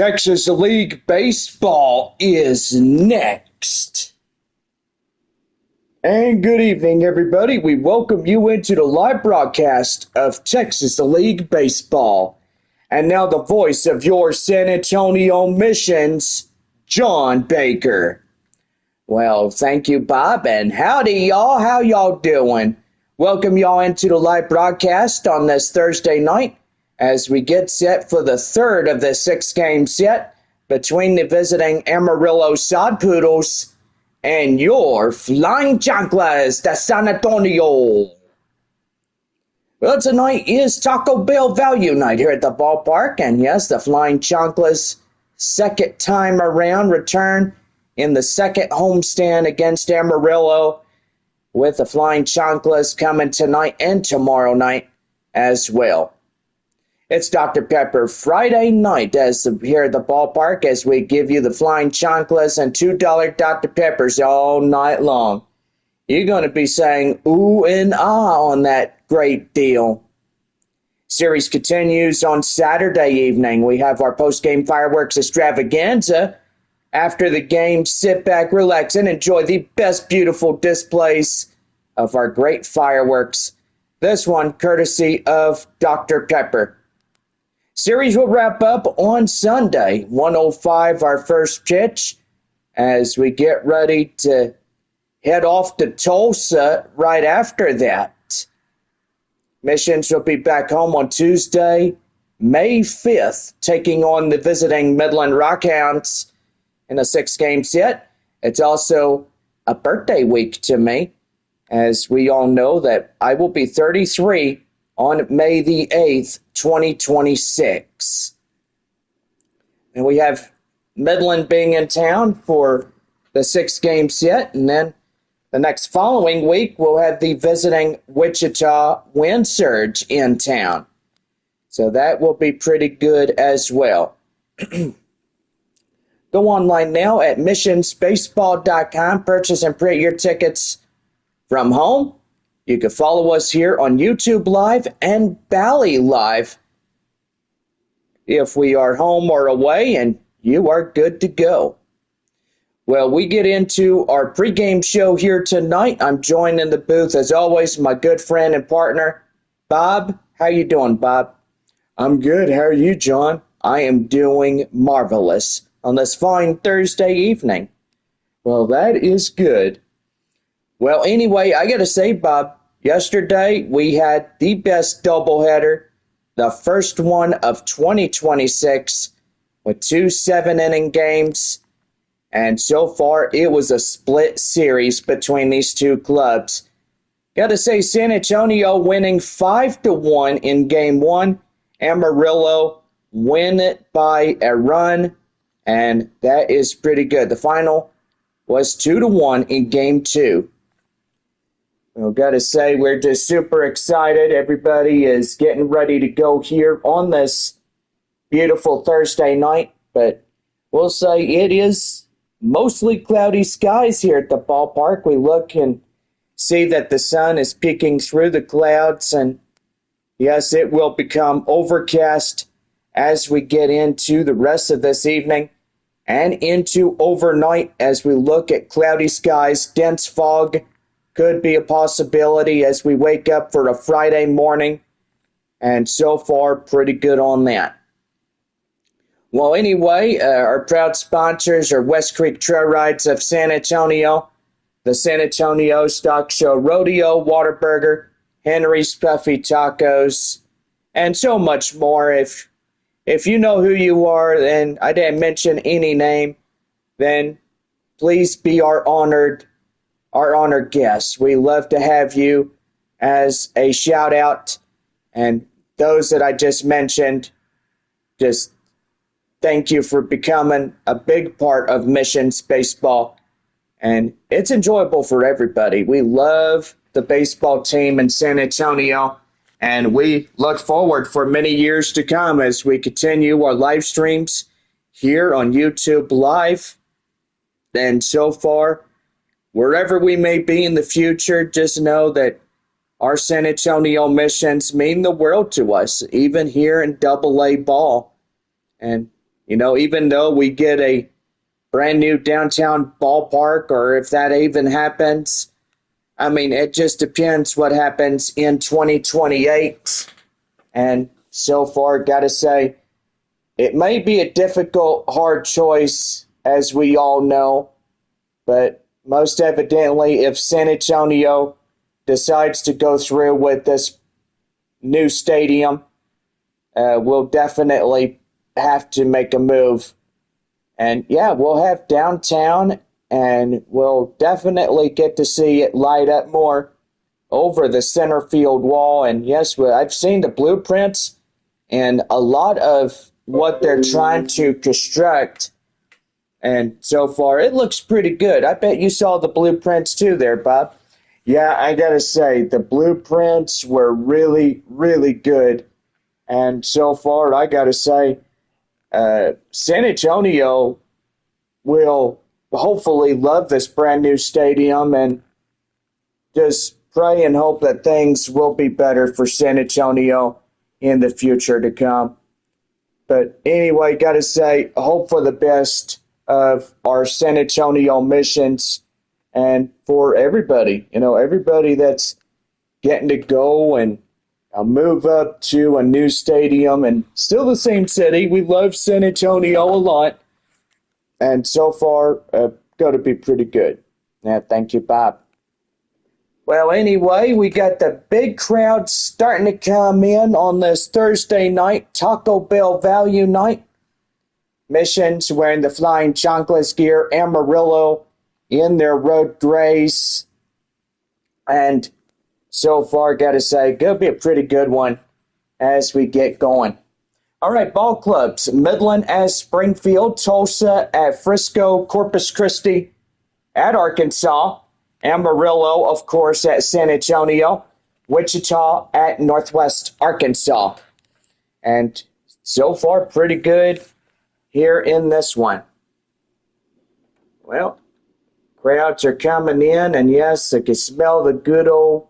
Texas League Baseball is next. And good evening, everybody. We welcome you into the live broadcast of Texas League Baseball. And now the voice of your San Antonio Missions, John Baker. Well, thank you, Bob, and howdy, y'all. How y'all doing? Welcome y'all into the live broadcast on this Thursday night as we get set for the third of the six-game set between the visiting Amarillo Sod Poodles and your Flying Chanclas de San Antonio. Well, tonight is Taco Bell Value Night here at the ballpark, and yes, the Flying Chanclas second time around return in the second homestand against Amarillo, with the Flying Chanclas coming tonight and tomorrow night as well. It's Dr. Pepper Friday night here at the ballpark as we give you the Flying Chanclas and $2 Dr. Peppers all night long. You're going to be saying ooh and ah on that great deal. Series continues on Saturday evening. We have our post-game fireworks extravaganza. After the game, sit back, relax, and enjoy the best beautiful displays of our great fireworks. This one courtesy of Dr. Pepper. Series will wrap up on Sunday, 1:05 our first pitch, as we get ready to head off to Tulsa right after that. Missions will be back home on Tuesday, May 5th, taking on the visiting Midland Rockhounds in a six-game set. It's also a birthday week to me, as we all know that I will be 33 on May the 8th, 2026. And we have Midland being in town for the six-game set, and then the next following week we'll have the visiting Wichita Wind Surge in town. So that will be pretty good as well. Go online now at missionsbaseball.com. Purchase and print your tickets from home. You can follow us here on YouTube Live and Bally Live if we are home or away, and you are good to go. Well, we get into our pregame show here tonight. I'm joined in the booth, as always, my good friend and partner, Bob. How you doing, Bob? I'm good. How are you, John? I am doing marvelous on this fine Thursday evening. Well, that is good. Well, anyway, I got to say, Bob, yesterday we had the best doubleheader, the first one of 2026, with two seven-inning games. And so far, it was a split series between these two clubs. Got to say, San Antonio winning 5-1 in game one. Amarillo win it by a run, and that is pretty good. The final was 2-1 in game two. Well, got to say, we're just super excited. Everybody is getting ready to go here on this beautiful Thursday night, but we'll say it is mostly cloudy skies here at the ballpark. We look and see that the sun is peeking through the clouds, and yes, it will become overcast as we get into the rest of this evening and into overnight as we look at cloudy skies. Dense fog could be a possibility as we wake up for a Friday morning, and so far, pretty good on that. Well, anyway, our proud sponsors are West Creek Trail Rides of San Antonio, the San Antonio Stock Show Rodeo, Whataburger, Henry's Puffy Tacos, and so much more. If you know who you are and I didn't mention any name, then please be our honored guest. We love to have you as a shout out, and those that I just mentioned, just thank you for becoming a big part of Missions Baseball, and it's enjoyable for everybody. We love the baseball team in San Antonio, and we look forward for many years to come as we continue our live streams here on YouTube Live. And so far, wherever we may be in the future, just know that our San Antonio Missions mean the world to us, even here in AA ball. And Even though we get a brand new downtown ballpark, or if that even happens, I mean, it just depends what happens in 2028. And so far, gotta say, it may be a difficult, hard choice, as we all know, but most evidently, if San Antonio decides to go through with this new stadium, we'll definitely have to make a move. And yeah, we'll have downtown, and we'll definitely get to see it light up more over the center field wall. And yes, I've seen the blueprints and a lot of what they're trying to construct. And so far, it looks pretty good. I bet you saw the blueprints too there, Bob. Yeah, I gotta say, the blueprints were really, really good. And so far, I gotta say, San Antonio will hopefully love this brand new stadium, and just pray and hope that things will be better for San Antonio in the future to come. But anyway, gotta say, hope for the best of our San Antonio Missions, and for everybody, everybody that's getting to go and move up to a new stadium, and still the same city. We love San Antonio a lot, and so far, going to be pretty good. Yeah, thank you, Bob. Well, anyway, we got the big crowd starting to come in on this Thursday night, Taco Bell Value Night. Missions wearing the Flying Chanclas gear, Amarillo in their road grays, and so far, got to say, going to be a pretty good one as we get going. All right, ball clubs. Midland at Springfield, Tulsa at Frisco, Corpus Christi at Arkansas, Amarillo, of course, at San Antonio, Wichita at Northwest Arkansas. And so far, pretty good here in this one. Well, crowds are coming in, and yes, I can smell the good old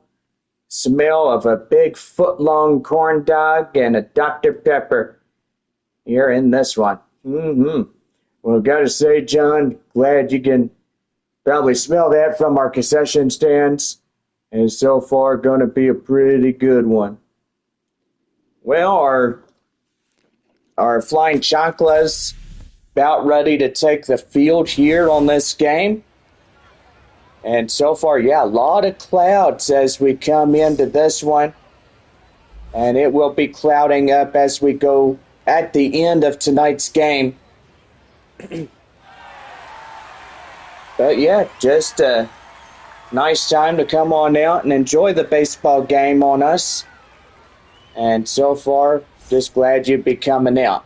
smell of a big foot-long corn dog and a Dr. Pepper here in this one. Well, gotta say, John, glad you can probably smell that from our concession stands. And so far, gonna be a pretty good one. Well, our Flying Chanclas about ready to take the field here on this game. And so far, yeah, a lot of clouds as we come into this one. And it will be clouding up as we go at the end of tonight's game. But yeah, just a nice time to come on out and enjoy the baseball game on us. And so far, just glad you'd be coming out.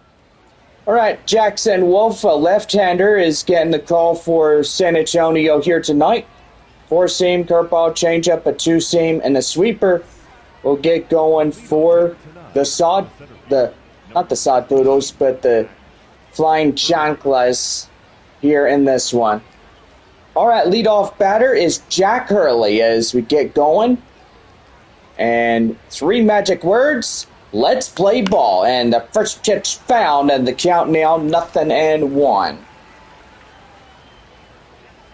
All right, Jackson Wolf, a left-hander, is getting the call for San Antonio here tonight. 4-seam, curveball, changeup, a 2-seam, and a sweeper will get going for not the sod Poodles, but the Flying Chanclas here in this one. All right, leadoff batter is Jack Hurley as we get going. And 3 magic words, let's play ball. And the first pitch found, and the count now 0-1.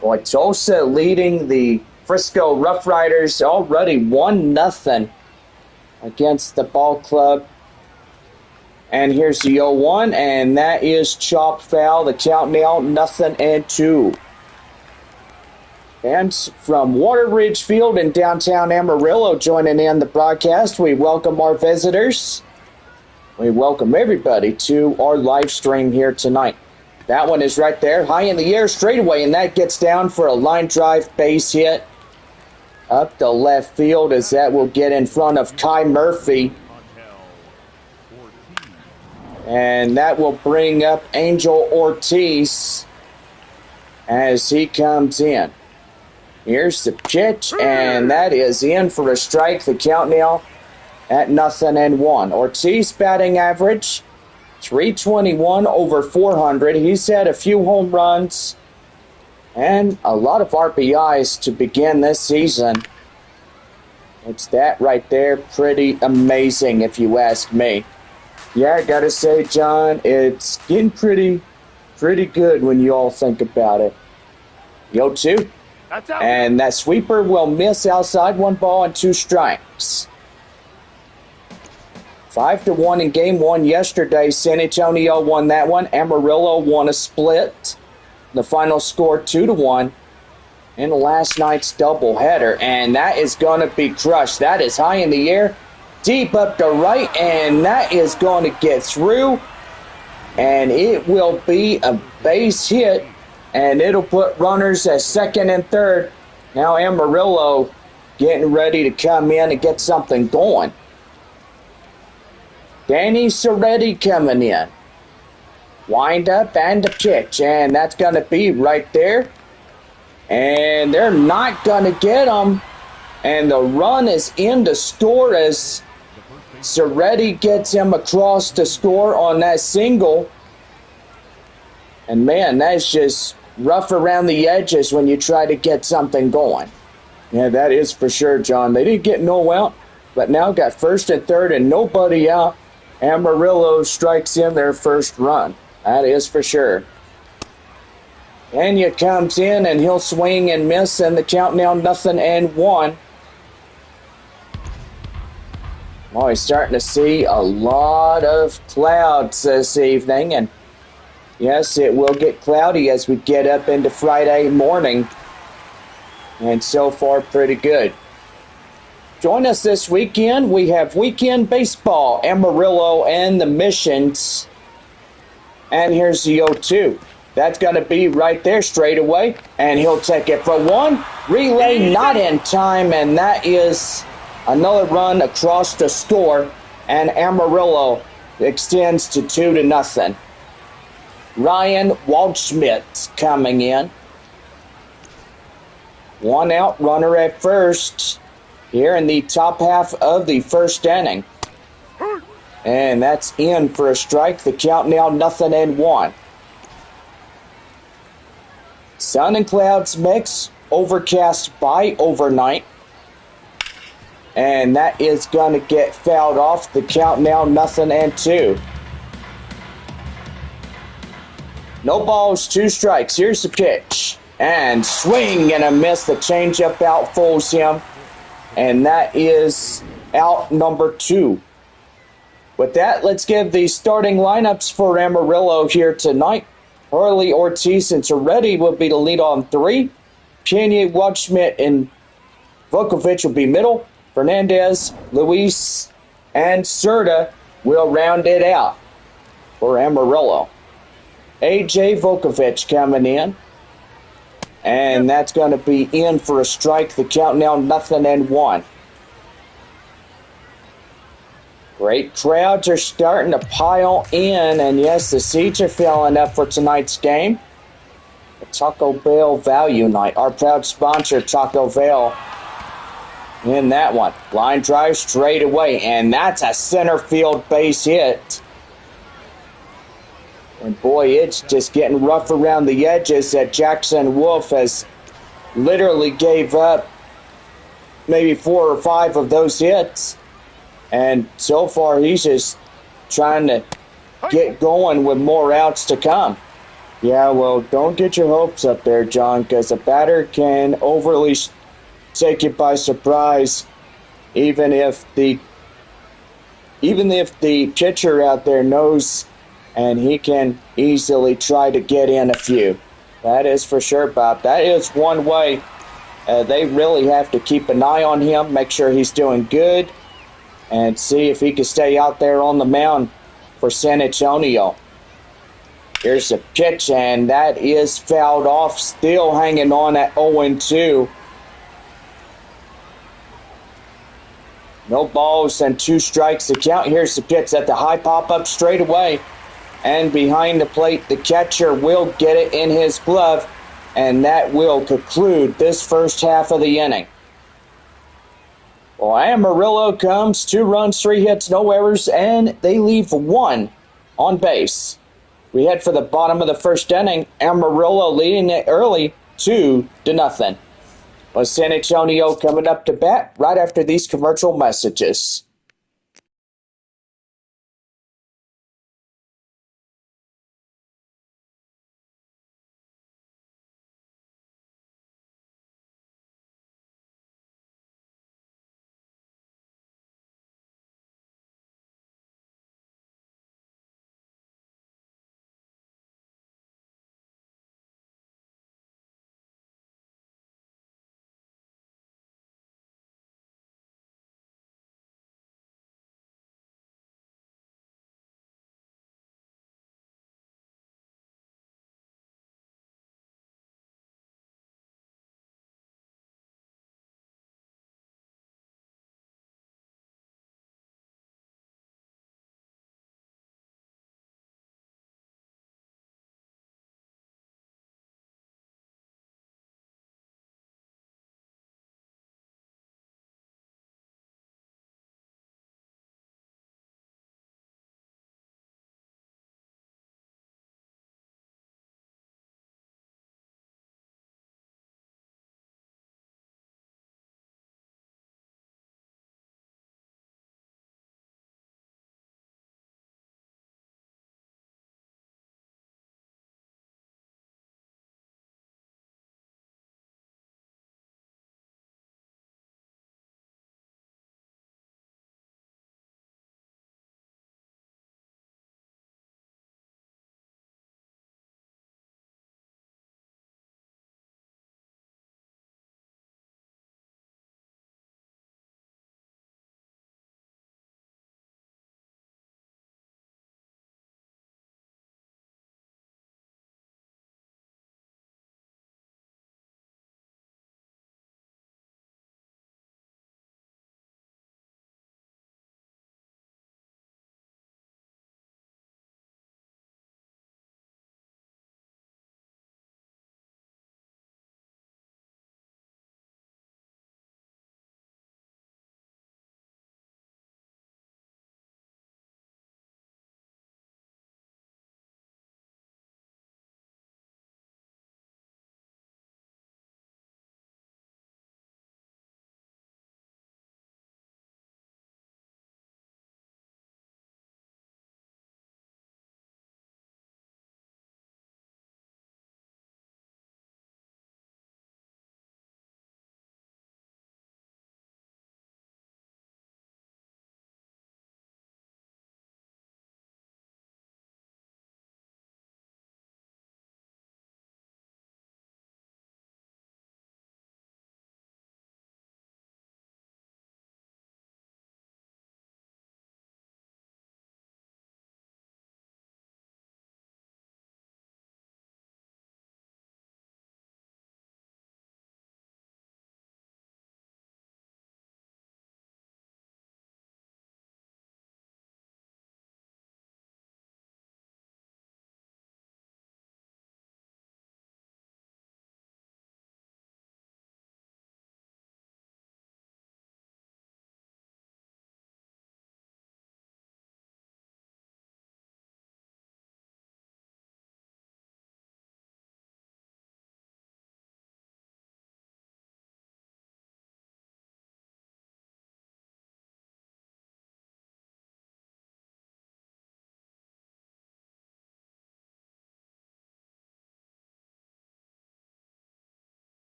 Boy, Tulsa leading the Frisco Rough Riders already 1-0 against the ball club. And here's the 0-1, and that is chop foul. The count now 0-2. Fans from Water Ridge Field in downtown Amarillo joining in the broadcast. We welcome our visitors. We welcome everybody to our live stream here tonight. That one is right there, high in the air, straightaway, and that gets down for a line drive base hit up the left field, as that will get in front of Kai Murphy. And that will bring up Angel Ortiz as he comes in. Here's the pitch, and that is in for a strike. The count now at 0-1. Ortiz batting average, 321 over 400. He's had a few home runs and a lot of RBIs to begin this season. It's that right there, pretty amazing if you ask me. Yeah, I gotta say, John, it's getting pretty good when you all think about it. Yo, 2. That's out. And that sweeper will miss outside, 1 ball and 2 strikes. 5-1 in game 1 yesterday. San Antonio won that one. Amarillo won a split. The final score 2-1 in last night's doubleheader. And that is going to be crushed. That is high in the air, deep up to right, and that is going to get through. And it will be a base hit, and it'll put runners at second and third. Now Amarillo getting ready to come in and get something going. Danny Soretti coming in. Wind up and the pitch, and that's going to be right there. And they're not going to get him. And the run is in to score as Soretti gets him across to score on that single. And man, that's just rough around the edges when you try to get something going. Yeah, that is for sure, John. They didn't get no out, but now got first and third and nobody out. Amarillo strikes in their first run. That is for sure. Anya comes in and he'll swing and miss, and the count now 0-1. Oh, he's starting to see a lot of clouds this evening, and yes, it will get cloudy as we get up into Friday morning, and so far pretty good. Join us this weekend. We have weekend baseball, Amarillo and the Missions. And here's the 0-2. That's going to be right there straight away. And he'll take it for 1. Relay not in time. And that is another run across the score. And Amarillo extends to 2-0. Ryan Waldschmidt coming in. 1 out, runner at first. Here in the top half of the first inning. And that's in for a strike. The count now 0-1. Sun and clouds mix. Overcast by overnight. And that is going to get fouled off. The count now 0-2. No balls, 2 strikes. Here's the pitch. And swing and a miss. The changeup out fools him. And that is out number 2. With that, let's give the starting lineups for Amarillo here tonight. Harley, Ortiz, and Soretti will be the lead on 3. Pena, Waldschmidt, and Vukovic will be middle. Fernandez, Luis, and Serta will round it out for Amarillo. A.J. Vukovic coming in. And that's going to be in for a strike. The count now 0-1. Great crowds are starting to pile in. And yes, the seats are filling up for tonight's game. The Taco Bell Value Night. Our proud sponsor, Taco Bell, in that one. Line drive straight away. And that's a center field base hit. And boy, it's just getting rough around the edges that Jackson Wolf has literally gave up maybe 4 or 5 of those hits. And so far, he's just trying to get going with more outs to come. Yeah, well, don't get your hopes up there, John, because a batter can overly take you by surprise, even if the pitcher out there knows, and he can easily try to get in a few. That is for sure, Bob. That is one way. They really have to keep an eye on him, make sure he's doing good, and see if he can stay out there on the mound for San Antonio. Here's a pitch, and that is fouled off, still hanging on at 0-2. No balls and 2 strikes to count. Here's the pitch at the high pop-up straight away. And behind the plate, the catcher will get it in his glove, and that will conclude this first half of the inning. Well, Amarillo comes 2 runs, 3 hits, no errors, and they leave 1 on base. We head for the bottom of the first inning. Amarillo leading it early 2-0. Well, San Antonio coming up to bat right after these commercial messages.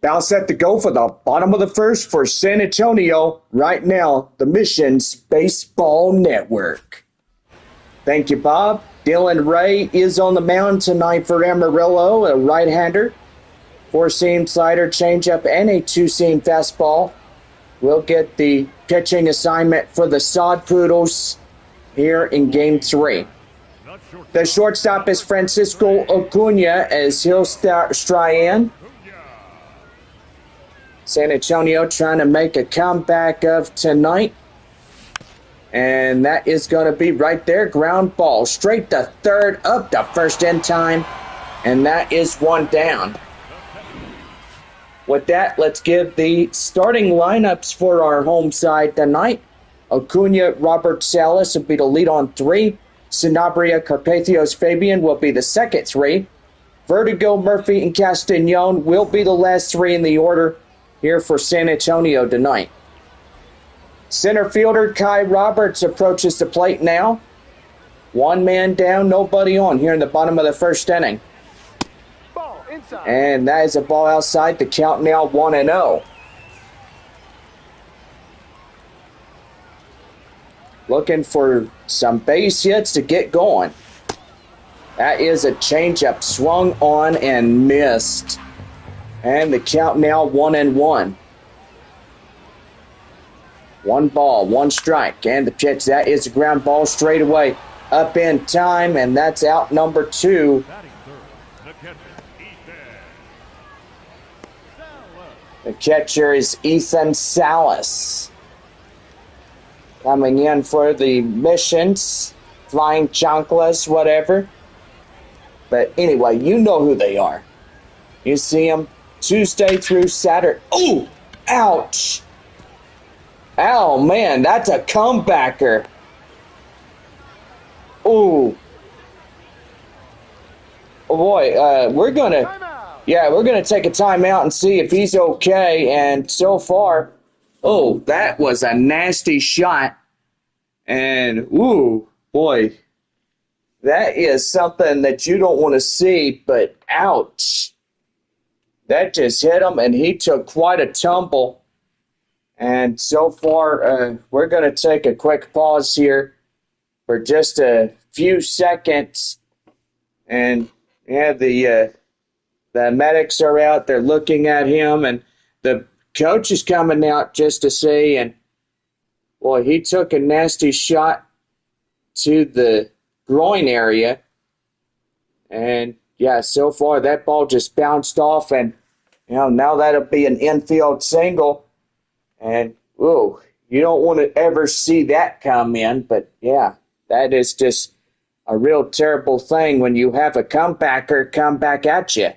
Now set to go for the bottom of the first for San Antonio. Right now, the Missions Baseball Network. Thank you, Bob. Dylan Ray is on the mound tonight for Amarillo, a right-hander. 4-seam slider, changeup, and a 2-seam fastball. We'll get the pitching assignment for the Sod Poodles here in Game 3. The shortstop is Francisco Acuna as he'll stride in. San Antonio trying to make a comeback of tonight. And that is going to be right there. Ground ball straight to third, up to first in time. And that is one down. With that, let's give the starting lineups for our home side tonight. Acuna, Robert Salas will be the lead on 3. Sanabria, Carpathios, Fabian will be the second 3. Vertigo, Murphy, and Castagnon will be the last 3 in the order here for San Antonio tonight. Center fielder Kai Roberts approaches the plate now. 1 man down, nobody on here in the bottom of the first inning. Ball inside. And that is a ball outside. The count now 1-0. Looking for some base hits to get going. That is a changeup swung on and missed. And the count now 1-1. 1 ball, 1 strike, and the pitch, that is a ground ball straight away. Up in time, and that's out number 2. The catcher is Ethan Salas. Coming in for the Missions, Flying Chanclas, whatever. But anyway, you know who they are. You see them Tuesday through Saturday. Oh, ouch. Oh, man, that's a comebacker. Ooh. Oh, boy, we're going to take a timeout and see if he's okay. And so far, oh, that was a nasty shot. And, ooh, boy, that is something that you don't want to see, but ouch. That just hit him, and he took quite a tumble. And so far, we're going to take a quick pause here for just a few seconds. And, yeah, the medics are out. They're looking at him, and the coach is coming out just to see. And, boy, he took a nasty shot to the groin area. And, yeah, so far that ball just bounced off. And, now that'll be an infield single. And, ooh, you don't want to ever see that come in. But, yeah, that is just a real terrible thing when you have a comebacker come back at you.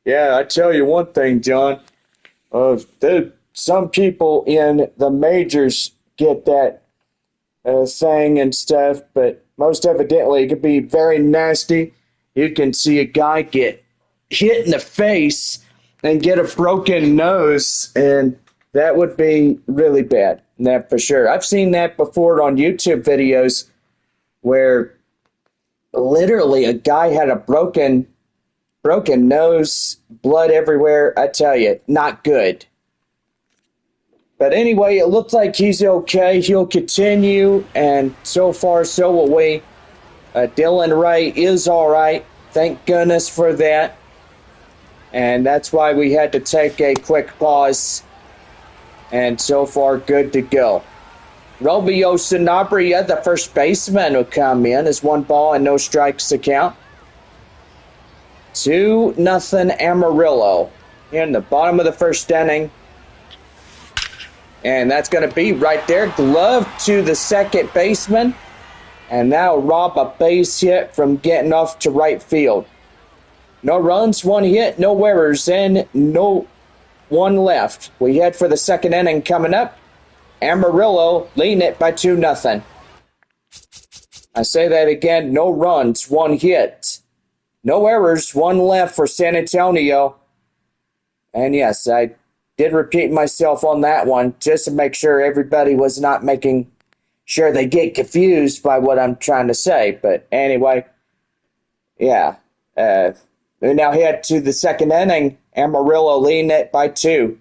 Yeah, I tell you one thing, John. Some people in the majors get that thing and stuff, but most evidently it could be very nasty. You can see a guy get hit in the face and get a broken nose, and that would be really bad. That for sure. I've seen that before on YouTube videos where literally a guy had a broken nose, blood everywhere. I tell you, not good. But anyway, it looks like he's okay. He'll continue, and so far, so will we. Dylan Ray is all right. Thank goodness for that. And that's why we had to take a quick pause. And so far, good to go. Romeo Sanabria, the first baseman, will come in as 1 ball and no strikes to count. 2-0 Amarillo here in the bottom of the first inning. And that's going to be right there. Glove to the second baseman. And that'll rob a base hit from getting off to right field. No runs, 1 hit, no errors, and no 1 left. We head for the second inning coming up. Amarillo leading it by 2-0. I say that again, no runs, 1 hit. No errors, 1 left for San Antonio. And yes, I did repeat myself on that one just to make sure everybody was not making sure they get confused by what I'm trying to say. But anyway, yeah, They now head to the second inning. Amarillo leading it by 2.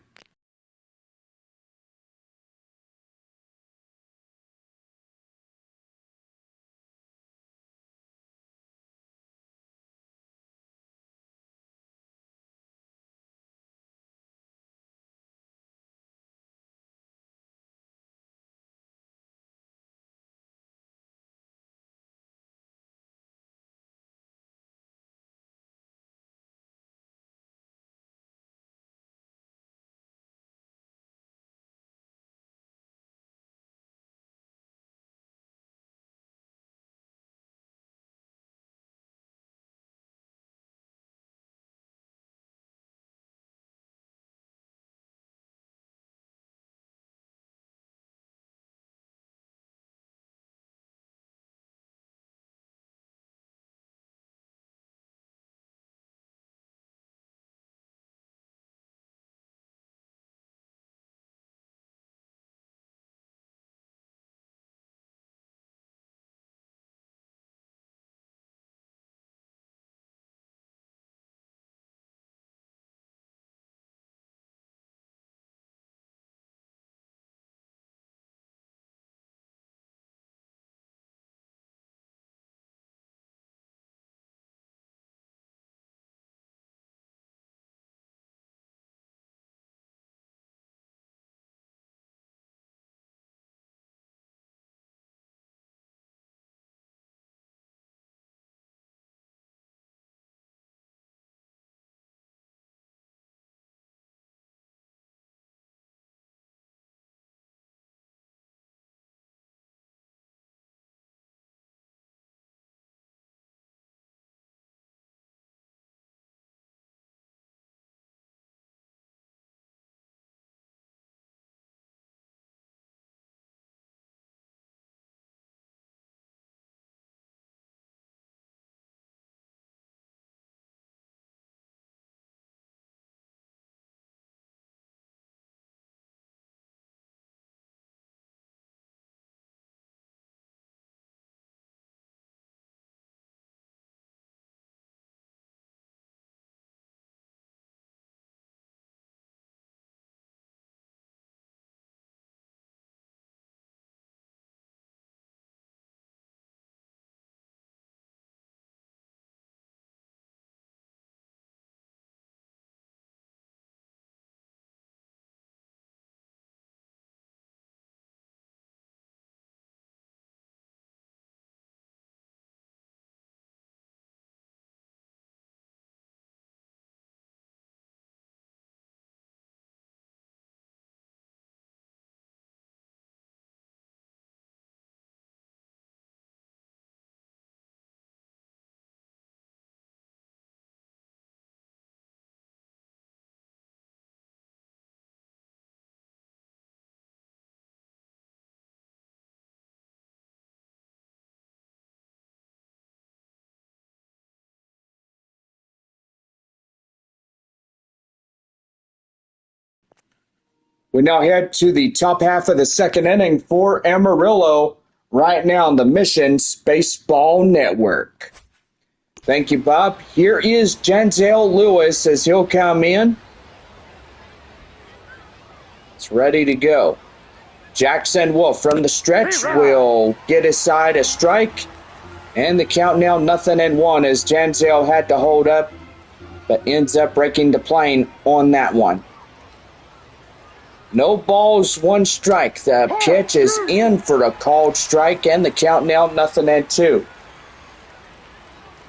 We now head to the top half of the second inning for Amarillo right now on the Mission Baseball Network. Thank you, Bob. Here is Janzel Lewis as he'll come in. It's ready to go. Jackson Wolf from the stretch will get his side a strike. And the count now 0-1 as Janzel had to hold up, but ends up breaking the plane on that one. No balls, 1 strike. The pitch is in for a called strike, and the count now 0-2.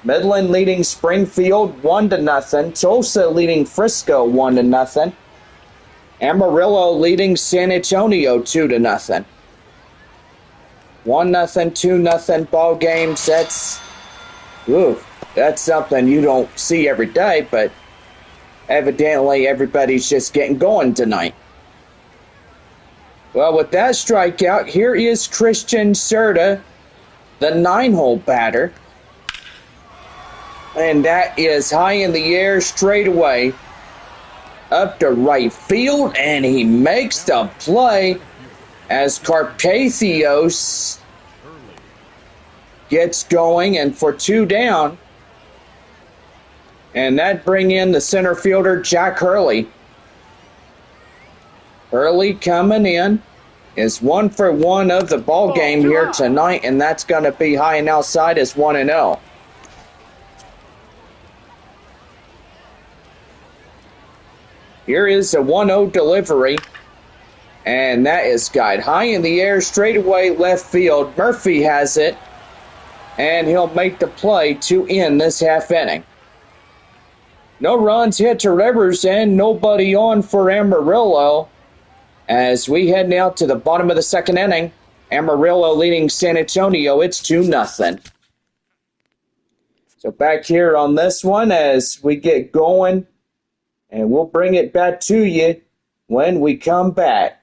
Midland leading Springfield 1-0. Tulsa leading Frisco 1-0. Amarillo leading San Antonio 2-0. 1-0, 2-0 ball games. That's something you don't see every day, but evidently everybody's just getting going tonight. Well, with that strikeout, here is Christian Serta, the 9-hole batter. And that is high in the air straight away up to right field, and he makes the play as Carpathios gets going, and for 2 down, And that bring in the center fielder, Jack Hurley. Hurley coming in is 1 for 1 of the ball game here tonight, and that's going to be high and outside as 1-0. Here is a 1-0 delivery, and that is guide high in the air, straightaway left field. Murphy has it, and he'll make the play to end this half inning. No runs hit to Rivers and nobody on for Amarillo as we head now to the bottom of the second inning. Amarillo leading San Antonio. It's 2-0. So back here on this one as we get going, and we'll bring it back to you when we come back.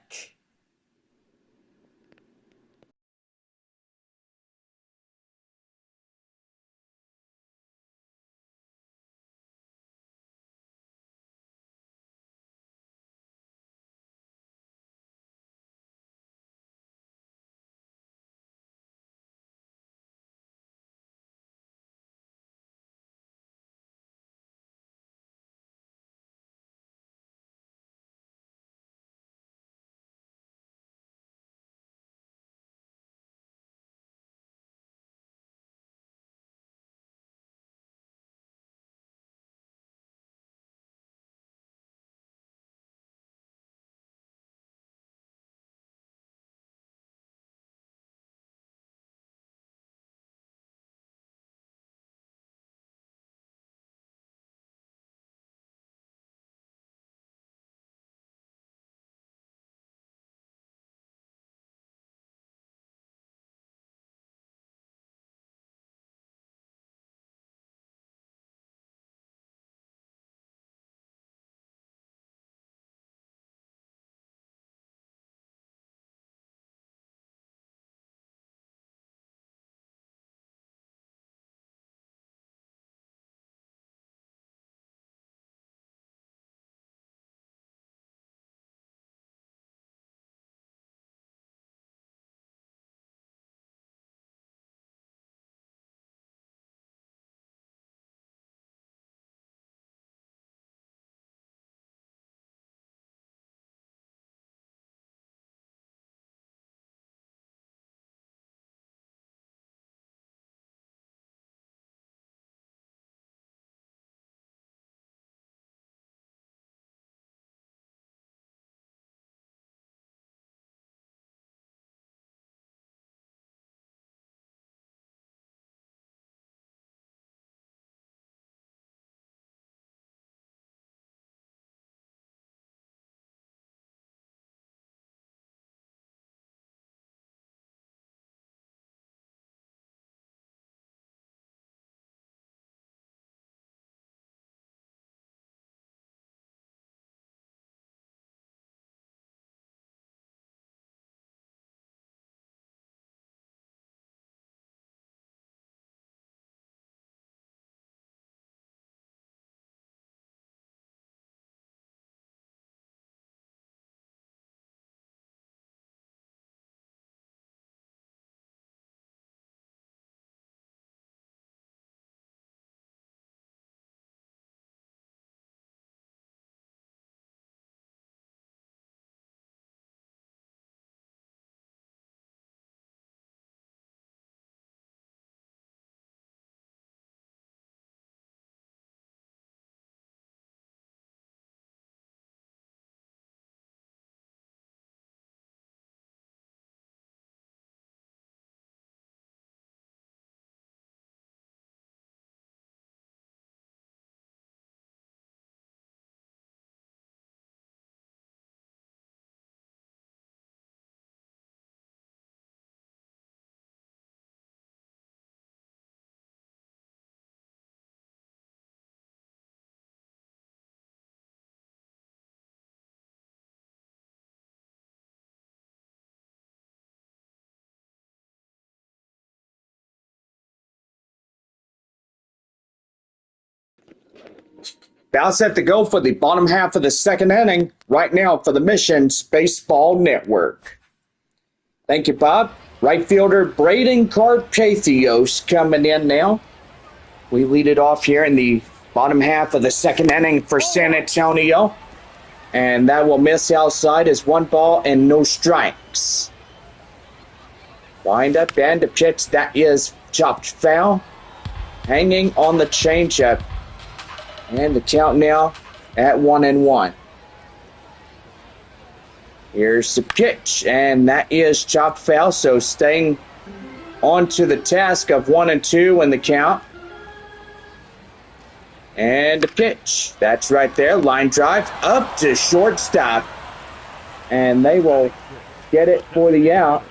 About set to go for the bottom half of the second inning right now for the Missions Baseball Network. Thank you, Bob. Right fielder Braden Carpathios coming in now. We lead it off here in the Bottom half of the second inning for San Antonio. And that will miss outside as 1 ball and no strikes. Wind up and a pitch that is chopped foul. Hanging on the changeup. And the count now at 1-1. Here's the pitch, and that is chopped foul, so staying on to the task of 1-2 in the count. And the pitch, that's right there, line drive up to shortstop. And they will get it for the out.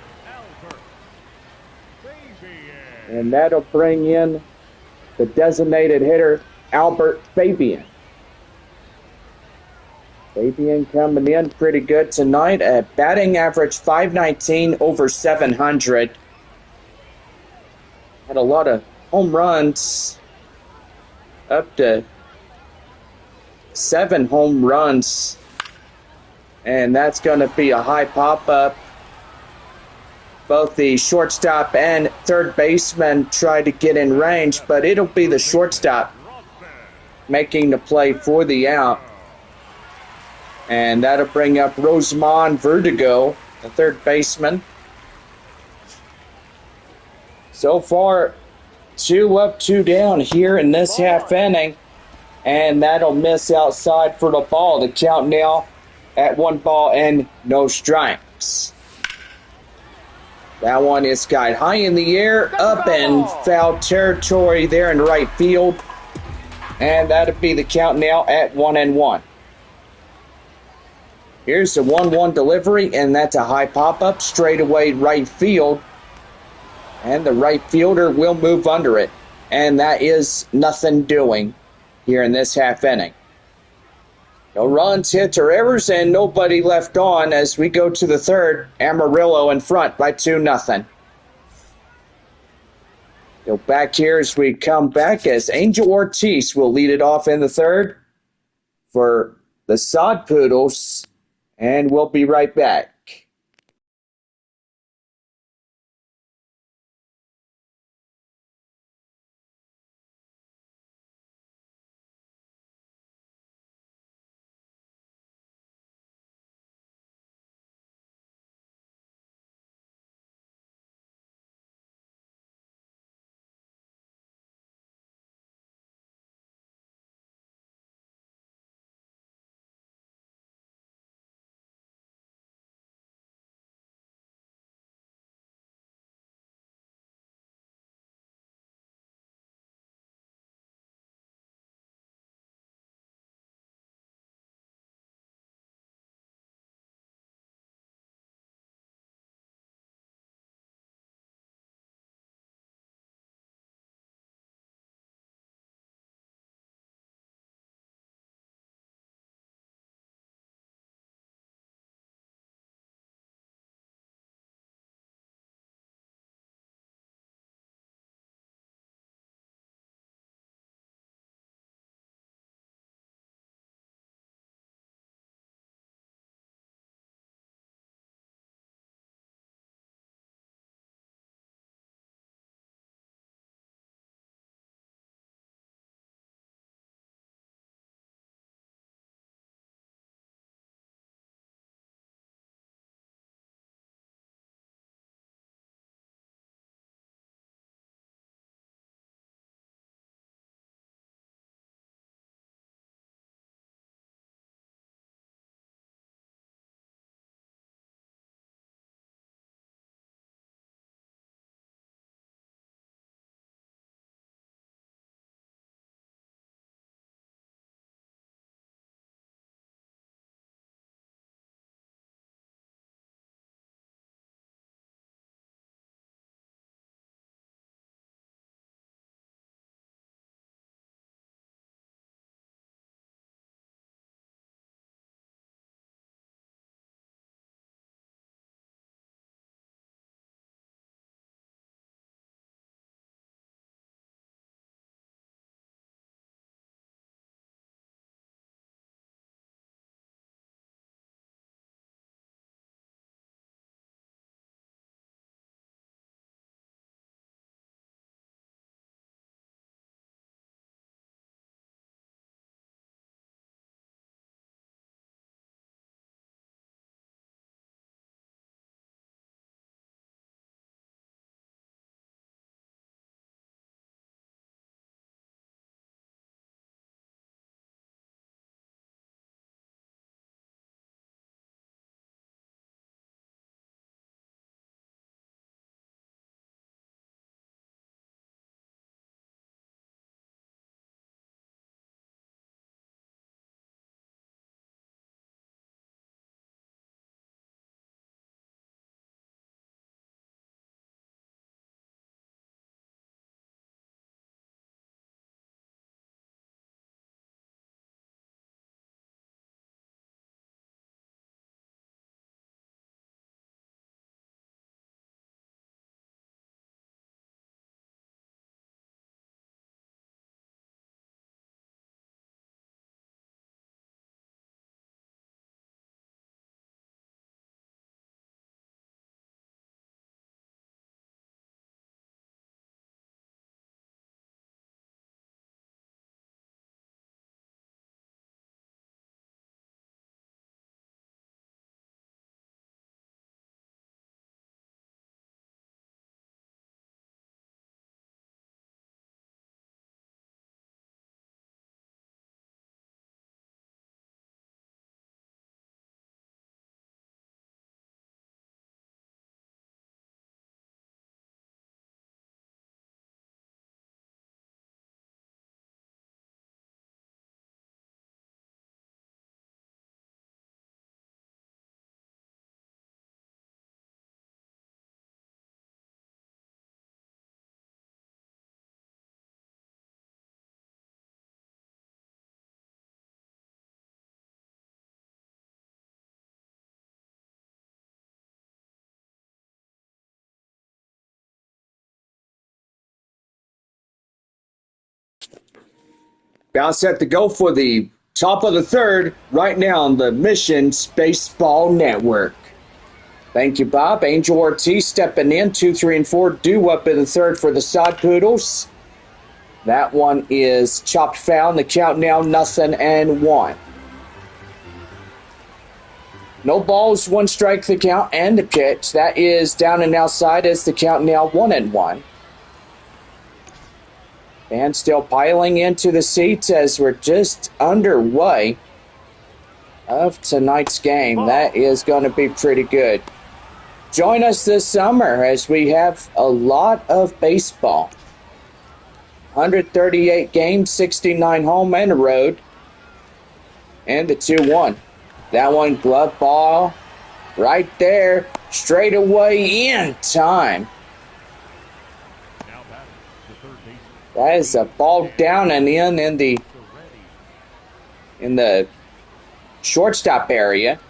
And that'll bring in the designated hitter, Albert Fabian. Fabian coming in pretty good tonight at batting average .519 over 700. Had a lot of home runs, up to 7 home runs. And that's going to be a high pop-up. Both the shortstop and third baseman try to get in range, but it'll be the shortstop making the play for the out. And that'll bring up Rosamond Vertigo, the third baseman. So far, 2 up, 2 down here in this half inning. And that'll miss outside for the ball. The count now at 1 ball and no strikes. That one is skied high in the air, up in foul territory there in right field. And that'll be the count now at 1-1. Here's the 1-1 delivery, and that's a high pop-up straightaway right field. And the right fielder will move under it. And that is nothing doing here in this half inning. No runs, hits, or errors, and nobody left on as we go to the third. Amarillo in front by 2-0. Go back here as we come back as Angel Ortiz will lead it off in the third for the Sod Poodles. And we'll be right back. About set to go for the top of the third right now on the Mission Spaceball Network. Thank you, Bob. Angel Ortiz stepping in. 2, 3, and 4 due up in the third for the Sod Poodles. That one is chopped foul. The count now 0-1. No balls, 1 strike the count, and the pitch. That is down and outside as the count now 1-1. And still piling into the seats as we're just underway of tonight's game. That is going to be pretty good. Join us this summer as we have a lot of baseball. 138 games, 69 home and road. And the 2-1. That one glove ball right there, straight away in time. That is a ball down and in the shortstop area.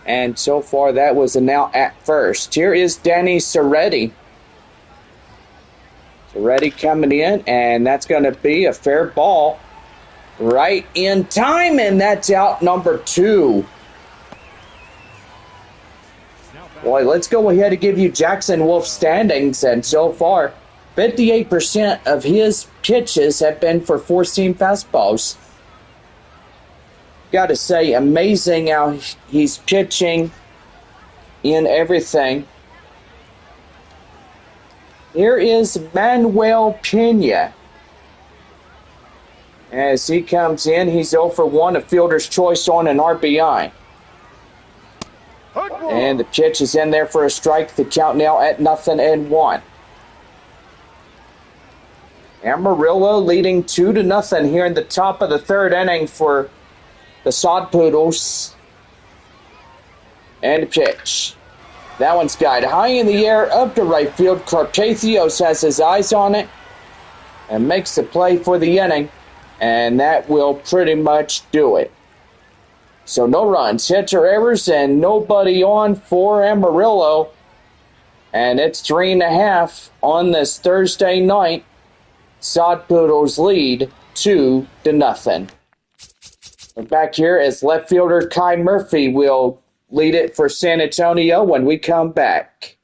And so far that was a now at first. Here is Danny Soretti. Soretti coming in, and that's going to be a fair ball. Right in time, and that's out number 2. Boy, let's go ahead and give you Jackson Wolf standings, and so far, 58% of his pitches have been for 4-seam fastballs. Got to say, amazing how he's pitching in everything. Here is Manuel Pena. As he comes in, he's 0 for 1, a fielder's choice on an RBI. And the pitch is in there for a strike. The count now at 0-1. Amarillo leading 2-0 here in the top of the third inning for the Sod Poodles. And the pitch. That one's got high in the air up to right field. Carpathios has his eyes on it and makes the play for the inning. And that will pretty much do it. So no runs, hits or errors, and nobody on for Amarillo. And it's 3.5 on this Thursday night. Sod Poodles lead 2-0. We're back here as left fielder Kai Murphy will lead it for San Antonio when we come back.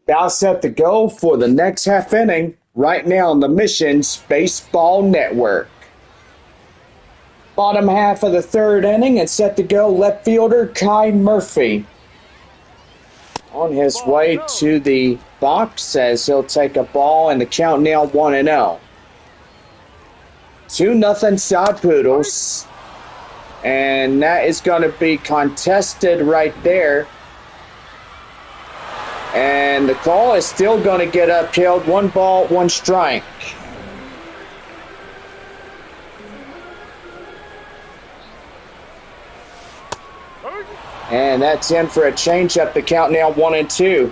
About set to go for the next half inning right now on the Missions Baseball Network. Bottom half of the third inning and set to go left fielder Kai Murphy. On his way to the box as he'll take a ball and the count now 1-0. 2-0 Sod Poodles. And that is going to be contested right there. And the call is still going to get upheld. 1 ball, 1 strike. And that's in for a changeup. The count now 1-2.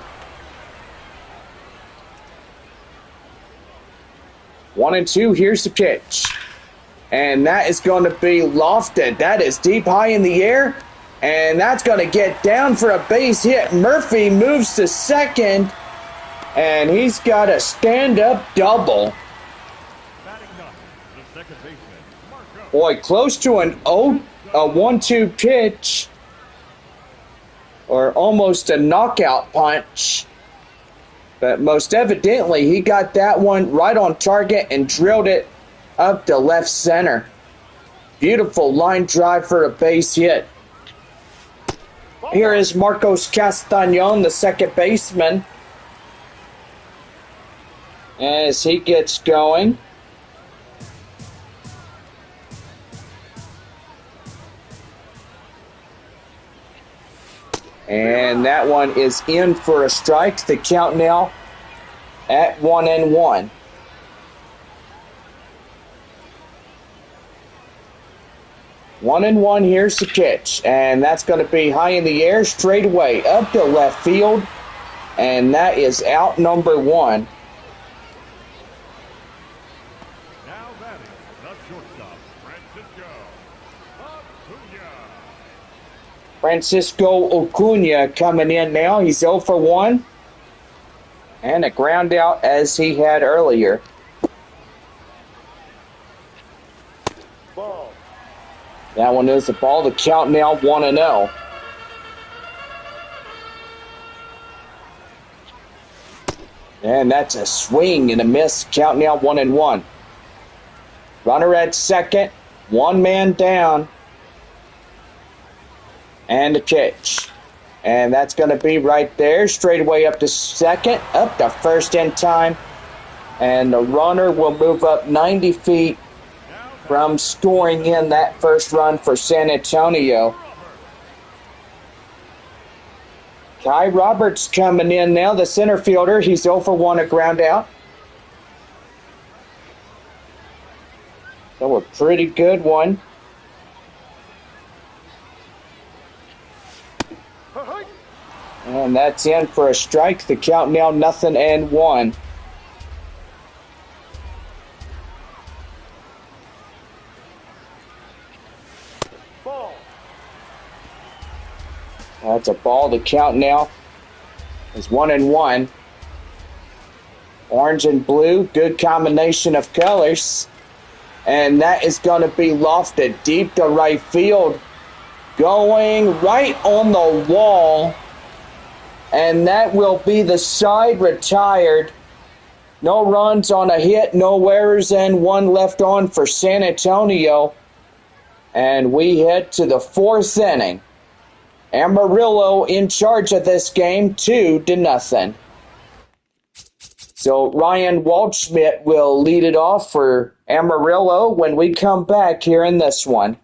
1-2. Here's the pitch. And that is going to be lofted. That is deep high in the air. And that's going to get down for a base hit. Murphy moves to second. And he's got a stand-up double. Boy, close to a 1-2 pitch. Or almost a knockout punch. But most evidently, he got that one right on target and drilled it up to left center. Beautiful line drive for a base hit. Here is Marcos Castañon, the second baseman, as he gets going. And that one is in for a strike. The count now at 1-1. 1-1, here's the pitch. And that's going to be high in the air, straight away, up to left field. And that is out number 1. Now batting, the shortstop, Francisco Acuna coming in now. He's 0 for 1. And a ground out as he had earlier. Ball. That one is the ball. The count now 1-0. And that's a swing and a miss. Count now 1-1. Runner at second. 1 man down. And a pitch. And that's going to be right there. Straight away up to second. Up to first in time. And the runner will move up 90 feet from scoring in that first run for San Antonio. Kai Roberts coming in now, the center fielder. He's 0 for 1, a ground out. So a pretty good one. And that's in for a strike. The count now 0-1. Ball. That's a ball. The count now is 1-1. Orange and blue, good combination of colors. And that is going to be lofted deep to right field. Going right on the wall. And that will be the side retired. No runs on a hit, no errors, and 1 left on for San Antonio. And we head to the 4th inning. Amarillo in charge of this game, 2-0. So Ryan Waldschmidt will lead it off for Amarillo when we come back here in this one.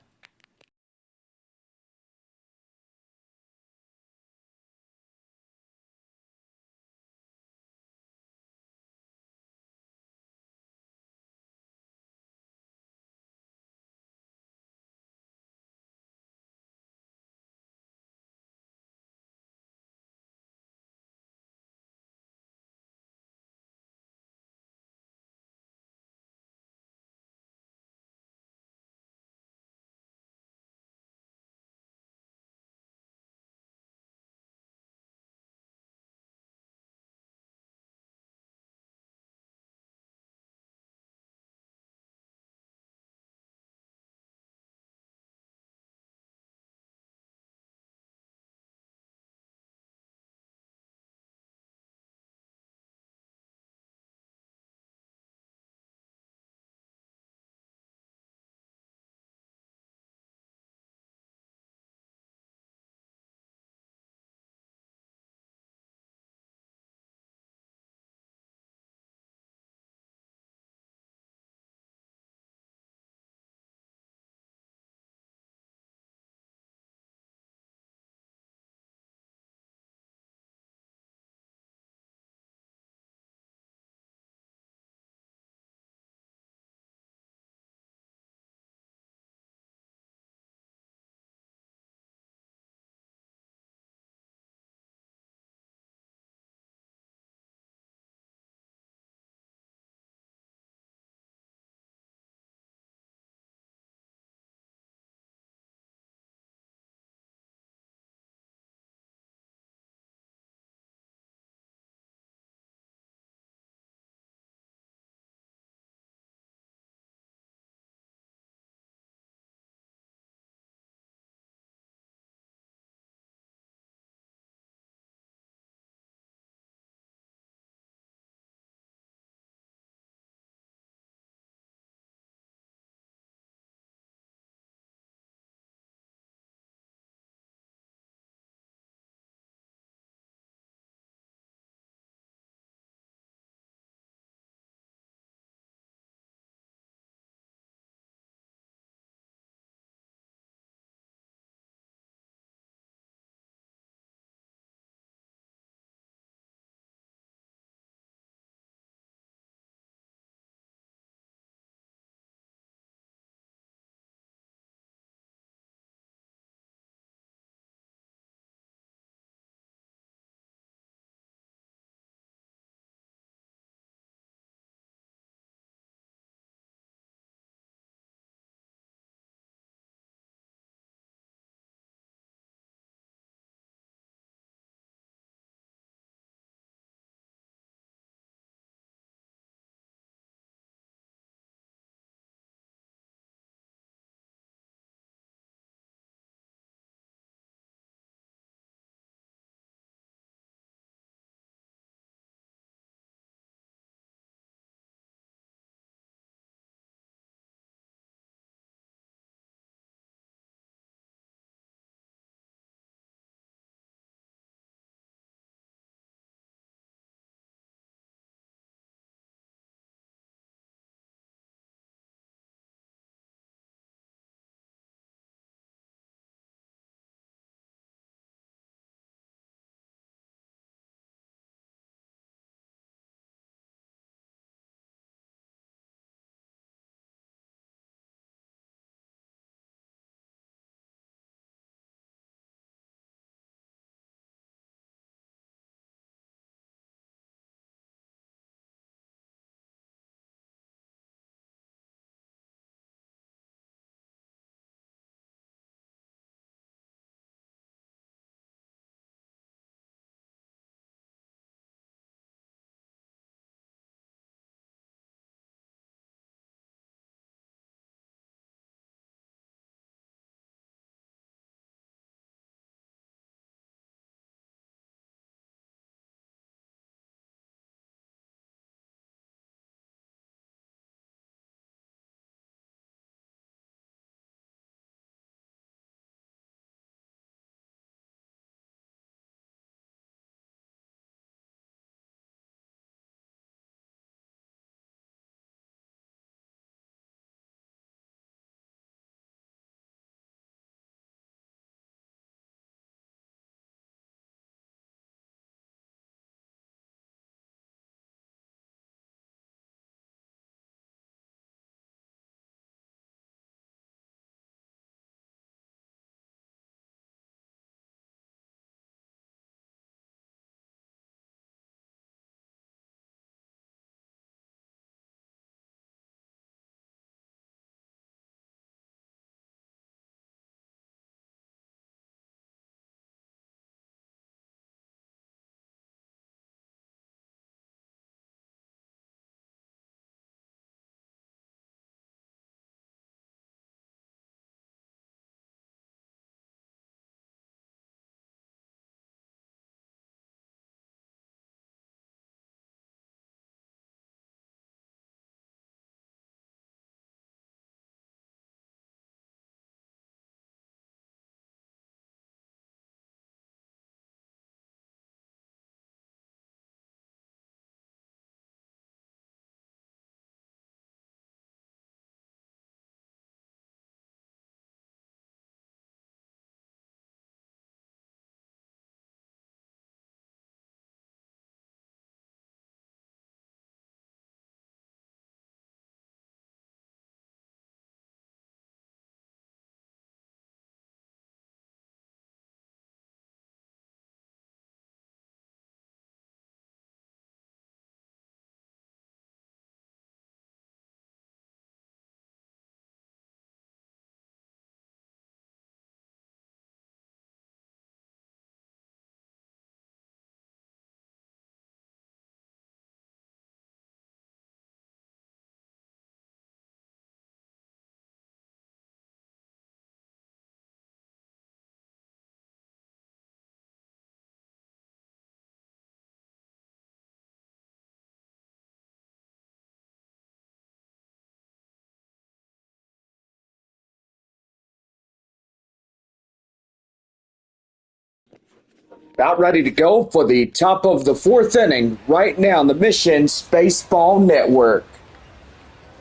About ready to go for the top of the fourth inning right now on the Missions Baseball Network.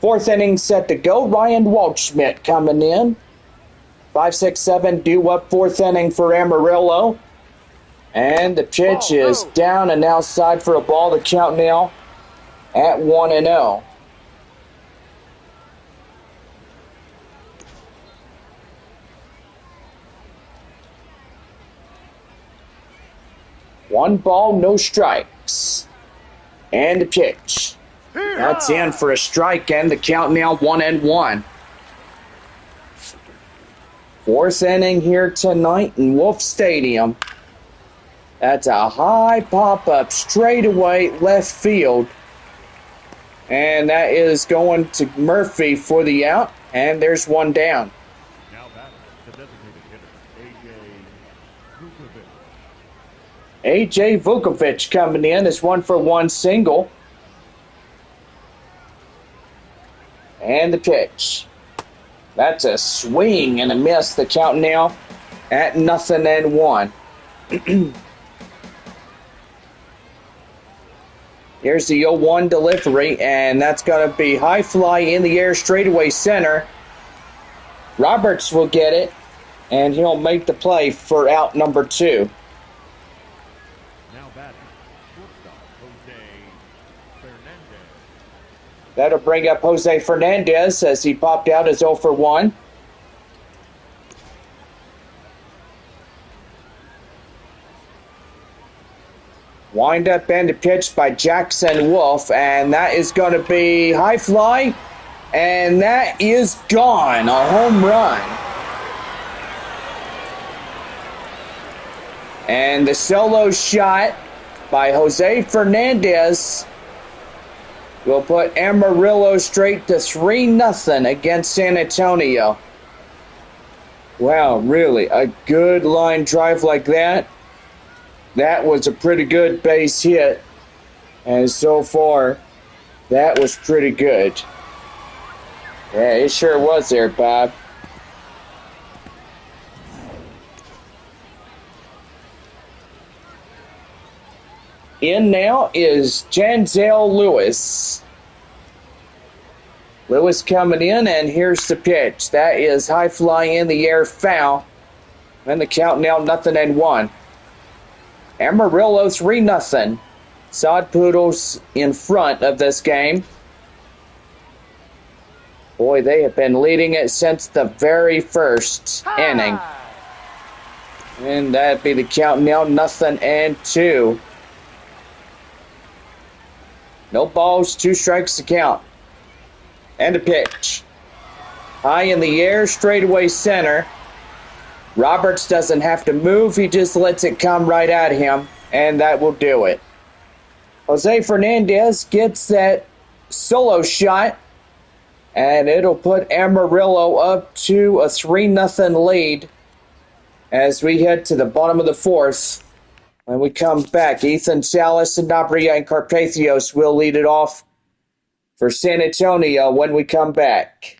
Fourth inning set to go. Ryan Waldschmidt coming in. 5-6-7 due up fourth inning for Amarillo. And the pitch is down and outside for a ball. The count now at 1-0. One ball, no strikes. And the pitch. That's in for a strike, and the count now 1-1. Fourth inning here tonight in Wolf Stadium. That's a high pop-up straightaway left field. And that is going to Murphy for the out, and there's one down. Now batting, the designated hitter, A.J. Vukovic coming in is 1-for-1 single. And the pitch. That's a swing and a miss. The count now at 0-1. Here's the 0-1 delivery, and that's going to be high fly in the air, straightaway center. Roberts will get it, and he'll make the play for out number 2. Now batting, shortstop, Jose Fernandez. That'll bring up Jose Fernandez as he popped out as 0-for-1. Wind up and a pitch by Jackson Wolf, and that is going to be high fly, and that is gone. A home run. And the solo shot by Jose Fernandez will put Amarillo straight to 3-0 against San Antonio. Wow, really, a good line drive like that. That was a pretty good base hit. And so far, that was pretty good. Yeah, it sure was there, Bob. In now is Janzel Lewis. Lewis coming in, and here's the pitch. That is high fly in the air, foul. And the count now 0-1. Amarillo 3-0. Sod Poodles in front of this game. Boy, they have been leading it since the very first inning. And that'd be the count now 0-2. No balls, 2 strikes to count. And a pitch. High in the air, straightaway center. Roberts doesn't have to move, he just lets it come right at him, and that will do it. Jose Fernandez gets that solo shot, and it'll put Amarillo up to a 3-0 lead as we head to the bottom of the fourth. When we come back, Ethan Salas, Sanabria, and Carpathios will lead it off for San Antonio when we come back.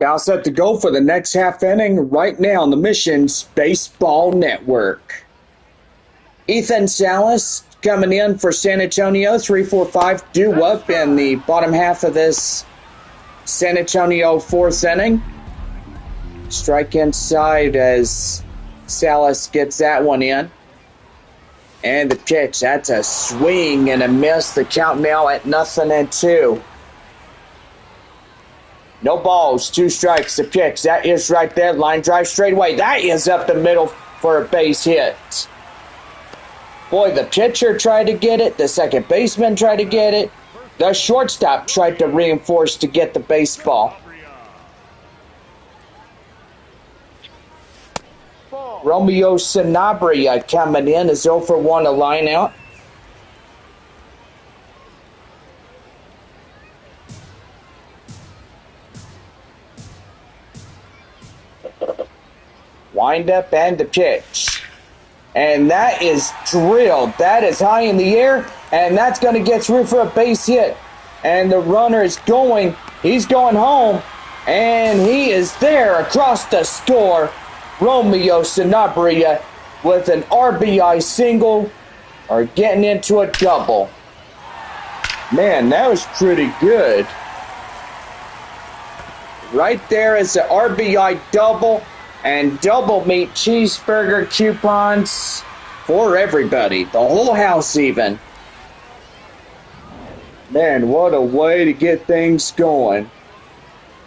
About set to go for the next half inning right now on the Missions Baseball Network. Ethan Salas coming in for San Antonio, 3-4-5 due up in the bottom half of this San Antonio fourth inning. Strike inside as Salas gets that one in. And the pitch, that's a swing and a miss. The count now at 0-2. No balls, 2 strikes. The pitch, that is right there. Line drive straight away. That is up the middle for a base hit. Boy, the pitcher tried to get it. The second baseman tried to get it. The shortstop tried to reinforce to get the baseball. Romeo Sanabria coming in is 0 for 1, a line out. Wind up and the pitch. And that is drilled. That is high in the air, and that's going to get through for a base hit. And the runner is going. He's going home, and he is there across the score. Romeo Sanabria with an RBI single or getting into a double. Man, that was pretty good. Right there is the RBI double and double meat cheeseburger coupons for everybody. The whole house even. Man, what a way to get things going.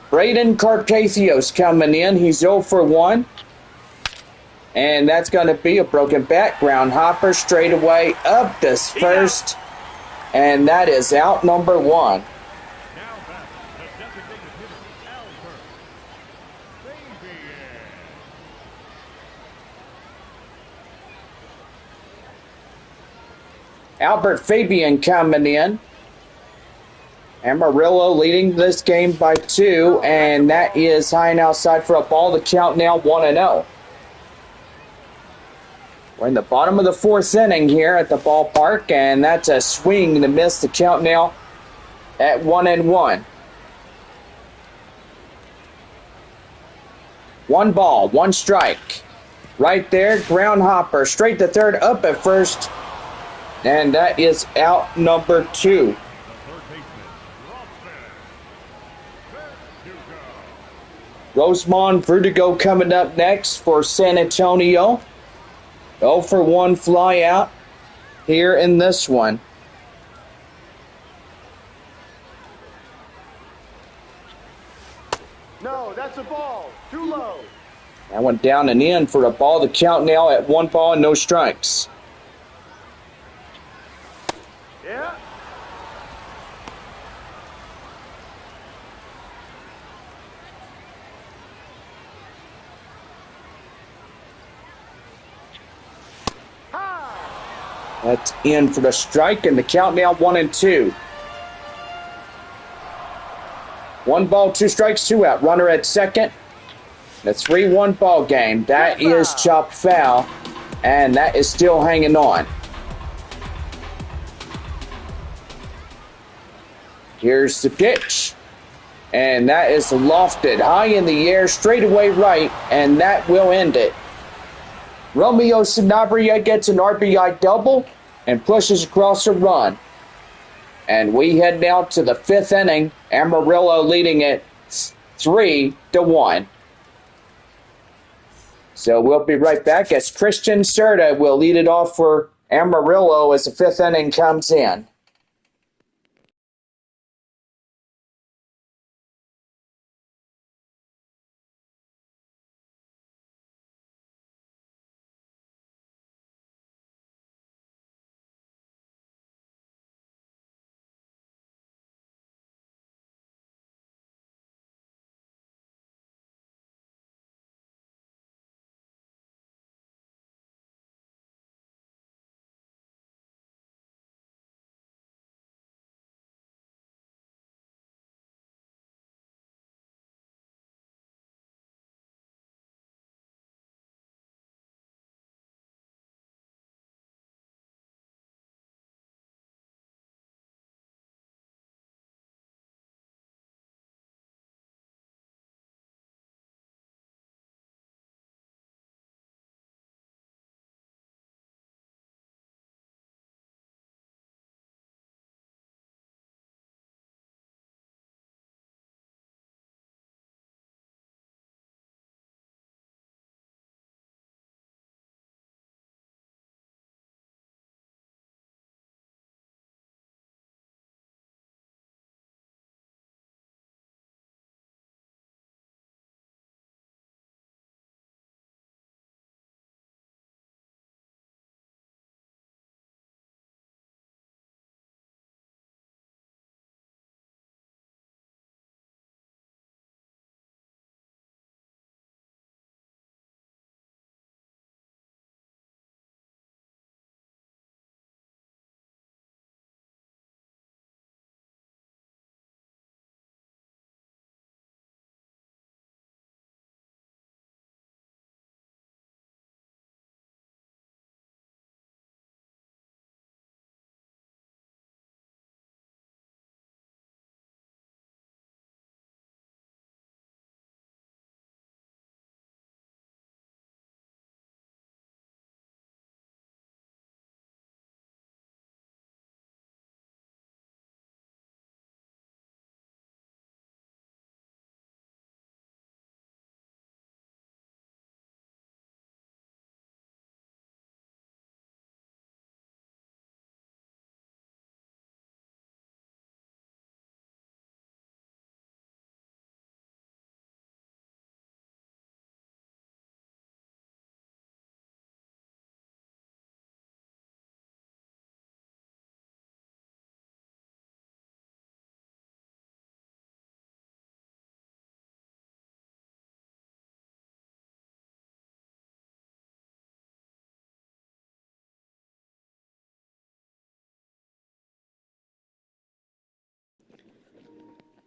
Braden Carpathios coming in. He's 0 for 1. And that's going to be a broken bat. Ground hopper straight away up this first. And that is out number 1. Now back, the designated hitter, Albert Fabian. Albert Fabian coming in. Amarillo leading this game by 2. And that is high and outside for a ball. The count now 1-0. We're in the bottom of the 4th inning here at the ballpark, and that's a swing to miss. The count now at 1-1. 1 ball, 1 strike. Right there, ground hopper, straight to third, up at first, and that is out number 2. The third baseman, Rosemont Verdugo coming up next for San Antonio. 0 for 1 fly out here in this one. No, that's a ball. Too low. That went down and in for a ball. The count now at 1 ball and no strikes. Yeah. That's in for the strike, and the count now 1-2. 1 ball, 2 strikes, 2 out. Runner at second. The 3-1 ball game. That is chopped foul, and that is still hanging on. Here's the pitch, and that is lofted high in the air, straight away right, and that will end it. Romeo Sanabria gets an RBI double and pushes across a run. And we head now to the 5th inning. Amarillo leading it 3-1. So we'll be right back as Christian Serta will lead it off for Amarillo as the 5th inning comes in.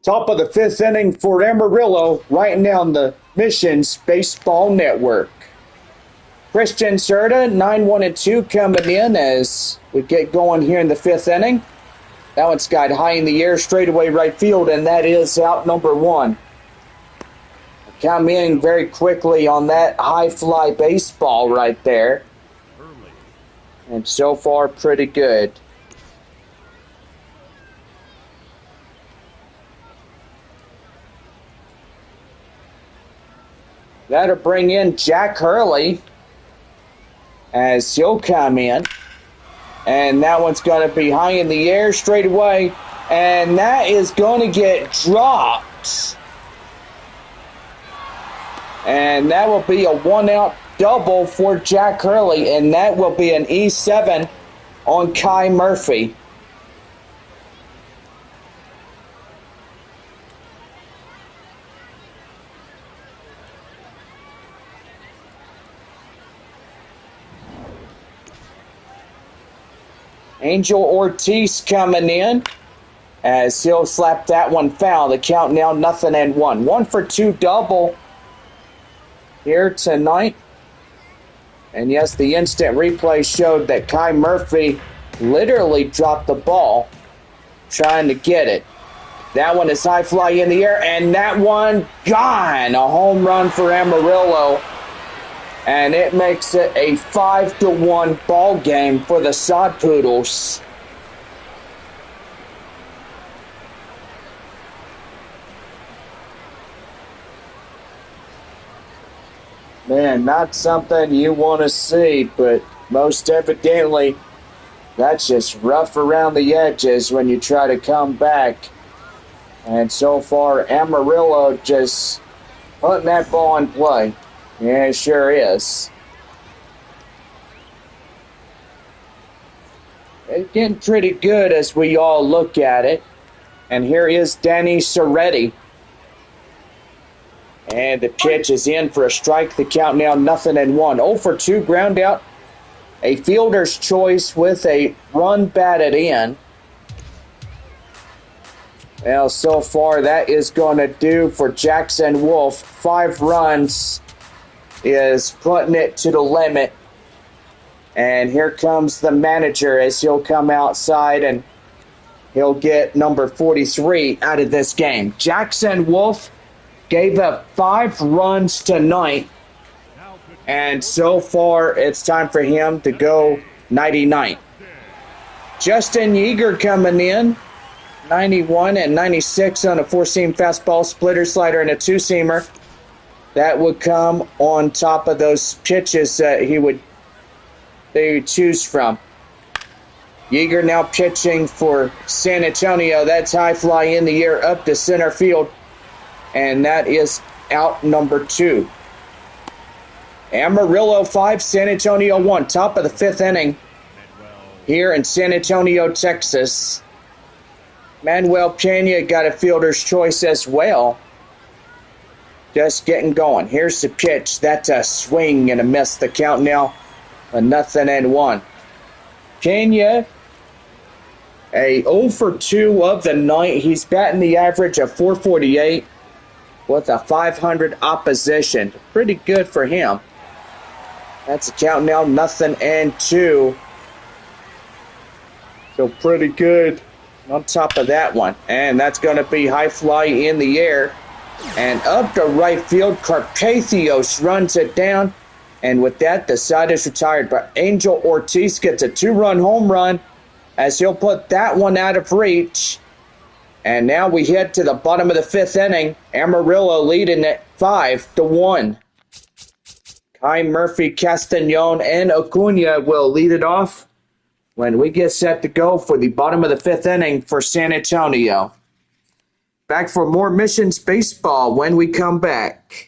Top of the fifth inning for Amarillo, right now on the Missions Baseball Network. Christian Serta, 9-1-2 coming in as we get going here in the fifth inning. That one's got high in the air, straightaway right field, and that is out number one. Come in very quickly on that high fly baseball right there. And so far, pretty good. That'll bring in Jack Hurley as he'll come in. And that one's going to be high in the air straight away. And that is going to get dropped. And that will be a one-out double for Jack Hurley. And that will be an E7 on Kai Murphy. Angel Ortiz coming in as he'll slap that one foul. The count now 0-1. 1-for-2 double here tonight. And yes, the instant replay showed that Kai Murphy literally dropped the ball trying to get it. That one is high fly in the air, and that one gone. A home run for Amarillo. And it makes it a 5-1 ball game for the Sod Poodles. Man, not something you want to see, but most evidently, that's just rough around the edges when you try to come back. And so far, Amarillo just putting that ball in play. Yeah, it sure is. It's getting pretty good as we all look at it. And here is Danny Soretti. And the pitch is in for a strike. The count now 0-1. 0-for-2 ground out. A fielder's choice with a run batted in. Well, so far that is going to do for Jackson Wolf. 5 runs is putting it to the limit. And here comes the manager as he'll come outside and he'll get number 43 out of this game. Jackson Wolf gave up 5 runs tonight. And so far, it's time for him to go 99. Justin Yeager coming in. 91 and 96 on a 4-seam fastball, splitter, slider, and a 2-seamer. That would come on top of those pitches that they would choose from. Yeager now pitching for San Antonio. That's high fly in the air up to center field. And that is out number 2. Amarillo 5, San Antonio 1. Top of the 5th inning here in San Antonio, Texas. Manuel Pena got a fielder's choice as well. Just getting going. Here's the pitch. That's a swing and a miss. The count now 0-1. Pena, a 0-for-2 of the night. He's batting the average of 448 with a 500 opposition. Pretty good for him. That's the count now 0-2. So pretty good on top of that one. And that's going to be high fly in the air. And up to right field, Carpathios runs it down. And with that, the side is retired. But Angel Ortiz gets a 2-run home run as he'll put that one out of reach. And now we head to the bottom of the 5th inning. Amarillo leading at 5-1. Kai Murphy, Castañon, and Acuna will lead it off when we get set to go for the bottom of the 5th inning for San Antonio. Back for more Missions Baseball when we come back.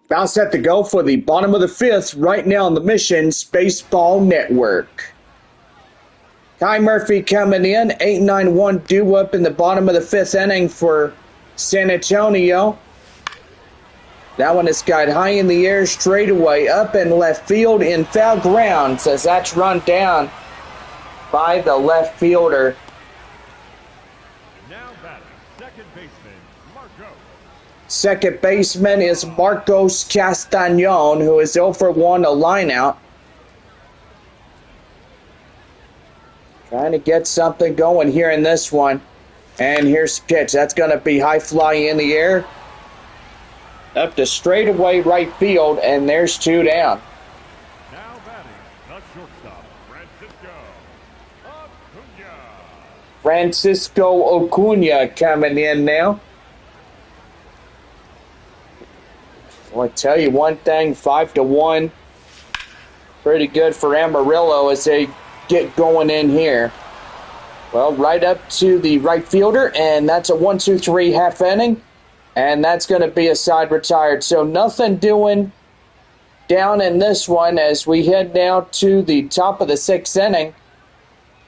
About set to go for the bottom of the fifth right now on the Missions Baseball Network. Kai Murphy coming in, 8-9-1 due up in the bottom of the fifth inning for San Antonio. That one is skied high in the air, straightaway up in left field in foul grounds as that's run down by the left fielder. Now batting, second baseman, Marco. Second baseman is Marcos Castañon, who is 0 for 1, a lineout. Trying to get something going here in this one. And here's the pitch. That's going to be high fly in the air. Up to straightaway right field, and there's 2 down. Now batting, the shortstop, Francisco Acuna coming in now. Well, I tell you one thing, 5-1. Pretty good for Amarillo as they get going in here. Well, right up to the right fielder, and that's a 1-2-3 half inning. And that's going to be a side retired. So nothing doing down in this one as we head now to the top of the 6th inning.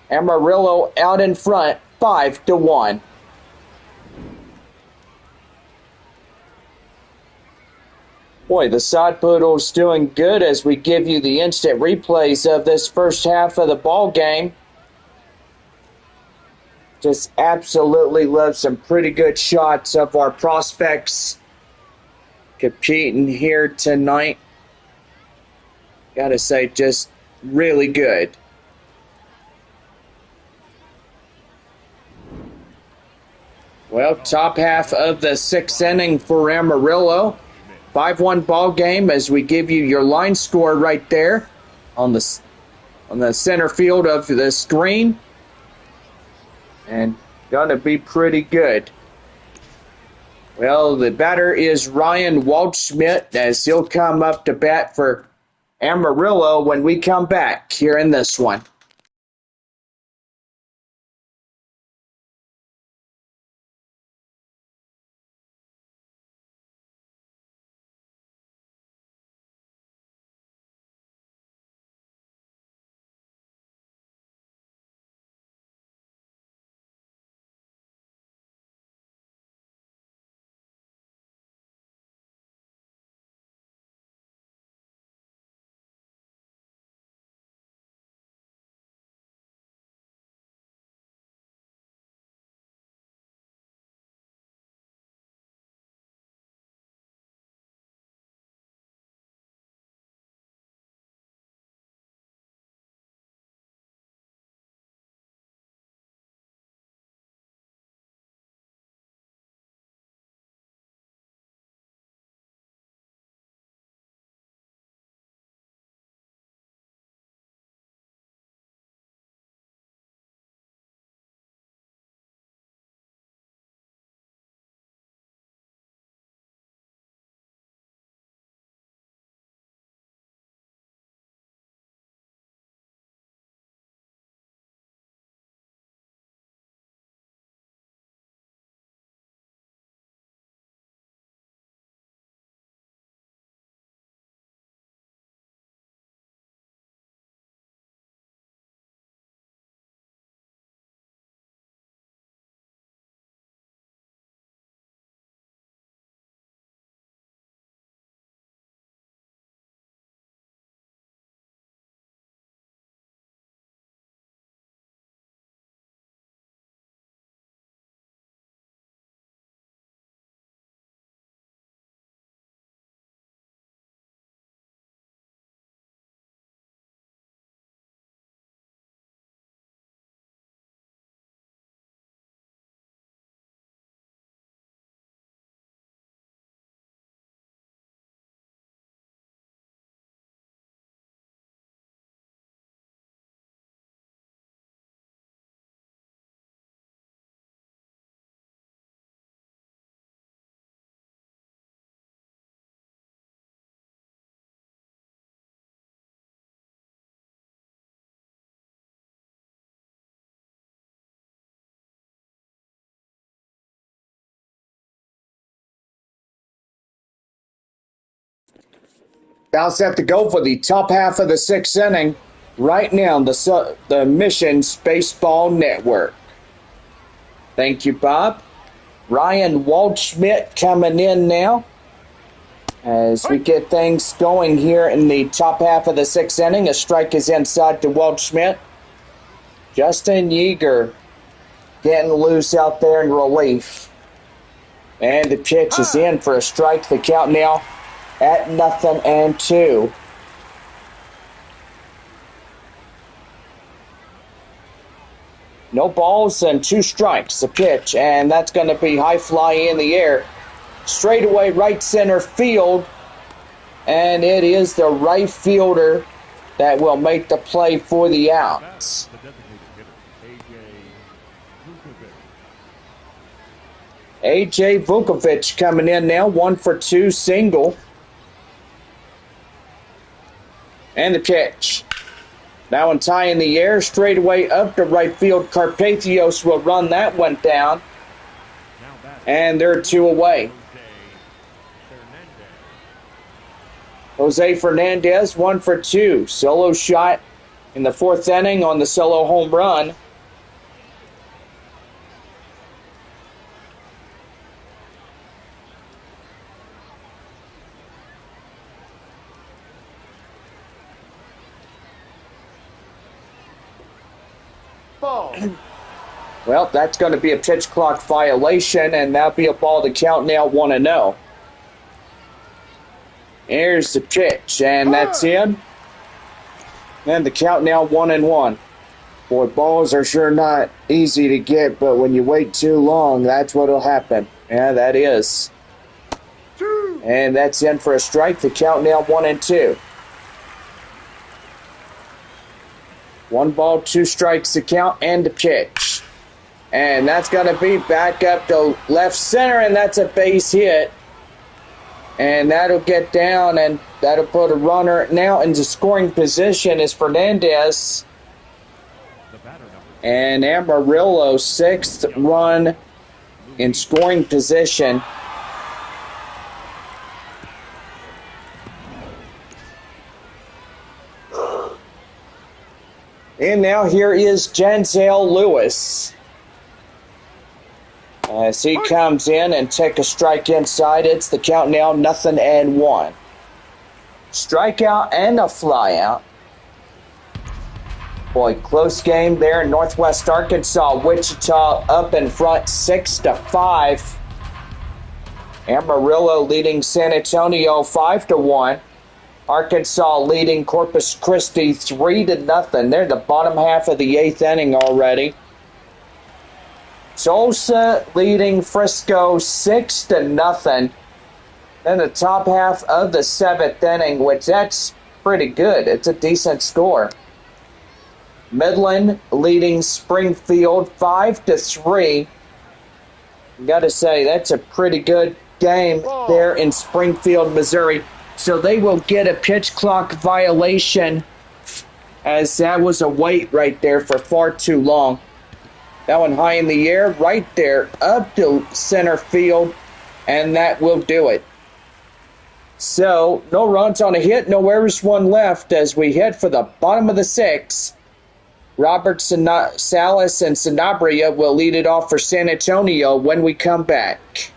Amarillo out in front, 5-1. Boy, the Sod Poodles doing good as we give you the instant replays of this first half of the ball game. Just absolutely love some pretty good shots of our prospects competing here tonight. Gotta say, just really good. Well, top half of the 6th inning for Amarillo. 5-1 ball game as we give you your line score right there on the center field of the screen. And gonna be pretty good. Well, the batter is Ryan Waldschmidt as he'll come up to bat for Amarillo when we come back here in this one. About set to go for the top half of the sixth inning. Right now, the Missions Baseball Network. Thank you, Bob. Ryan Waldschmidt coming in now as we get things going here in the top half of the sixth inning. A strike is inside to Waldschmidt. Justin Yeager getting loose out there in relief. And the pitch is in for a strike. The count now at 0-2. No balls and 2 strikes. The pitch, and that's going to be high fly in the air. Straightaway right center field. And it is the right fielder that will make the play for the outs. The designated hitter, A.J. Vukovic coming in now, 1-for-2 single. And the pitch. Now in tie in the air, straightaway up to right field. Carpathios will run that one down. And they're 2 away. Jose Fernandez, 1-for-2. Solo shot in the 4th inning on the solo home run. Ball. Well, that's going to be a pitch clock violation, and that'll be a ball to count now 1-0. Here's the pitch, and that's in. And the count now 1-1. Boy, balls are sure not easy to get, but when you wait too long, that's what'll happen. Yeah, that is. And that's in for a strike. The count now 1-2. 1 ball, 2 strikes to count, and the pitch. And that's going to be back up to left center, and that's a base hit. And that'll get down, and that'll put a runner now into scoring position is Fernandez. And Amarillo, 6th run in scoring position. And now here is Janzel Lewis. As he comes in and take a strike inside, it's the count now 0-1. Strikeout and a flyout. Boy, close game there in Northwest Arkansas. Wichita up in front 6-5. Amarillo leading San Antonio 5-1. Arkansas leading Corpus Christi 3-0. They're the bottom half of the 8th inning already. Tulsa leading Frisco 6-0. Then the top half of the 7th inning, which that's pretty good. It's a decent score. Midland leading Springfield 5-3. Got to say, that's a pretty good game there in Springfield, Missouri. So they will get a pitch clock violation, as that was a wait right there for far too long. That one high in the air, right there, up to center field, and that will do it. So, no runs on a hit, no errors, 1 left as we head for the bottom of the 6th. Robert Salas and Sanabria will lead it off for San Antonio when we come back.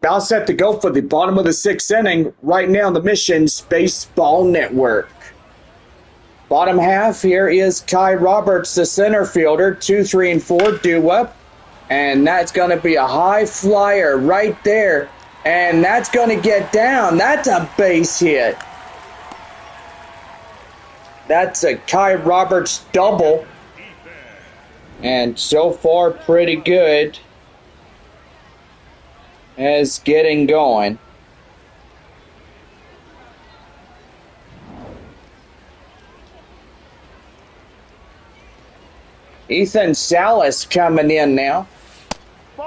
About set to go for the bottom of the 6th inning right now on the Missions Baseball Network. Bottom half, here is Kai Roberts, the center fielder. 2, 3, and 4 due up. And that's going to be a high flyer right there. And that's going to get down. That's a base hit. That's a Kai Roberts double. And so far, pretty good as getting going. Ethan Salas coming in now,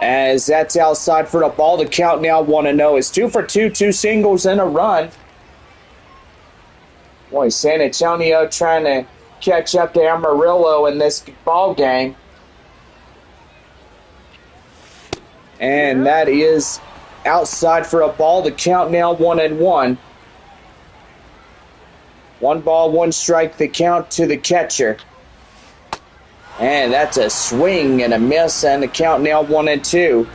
as that's outside for the ball. The count now 1-0 is 2 for 2, 2 singles and a run. Boy, San Antonio trying to catch up to Amarillo in this ball game. And that is outside for a ball. The count now 1-1. 1 ball, 1 strike, the count to the catcher. And that's a swing and a miss, and the count now 1-2.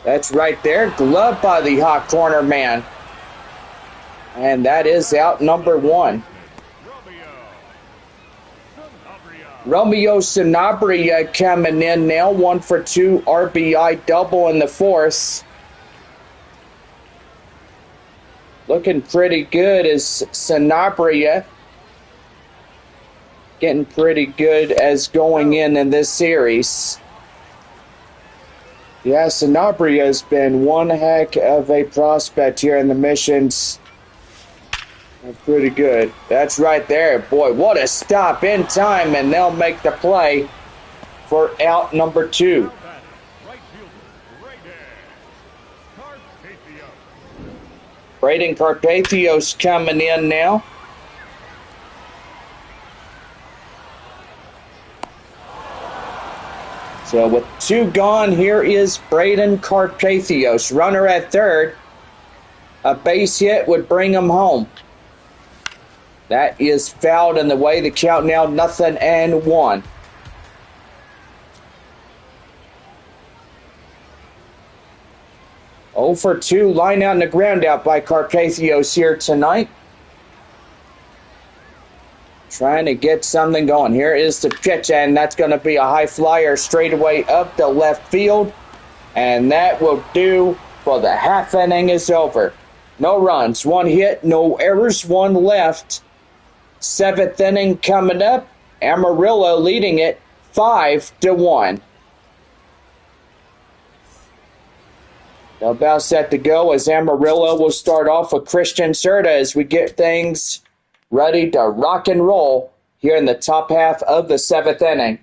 That's right there, gloved by the hot corner man. And that is out number 1. Romeo Sanabria coming in now, 1 for 2 RBI double in the 4th. Looking pretty good as Sanabria getting pretty good as going in this series. Yeah, Sanabria has been one heck of a prospect here in the Missions. Pretty good. That's right there. Boy, what a stop in time, and they'll make the play for out number 2. Braden Carpathios coming in now. So with 2 gone, here is Braden Carpathios. Runner at third. A base hit would bring him home. That is fouled in the way. The count now 0-1. Oh for 2, line out and the ground out by Carpathios here tonight. Trying to get something going. Here is the pitch, and that's going to be a high flyer straight away up the left field. And that will do for the half inning is over. No runs, 1 hit, no errors, 1 left. 7th inning coming up. Amarillo leading it 5-1. About set to go as Amarillo will start off with Christian Serta as we get things ready to rock and roll here in the top half of the 7th inning.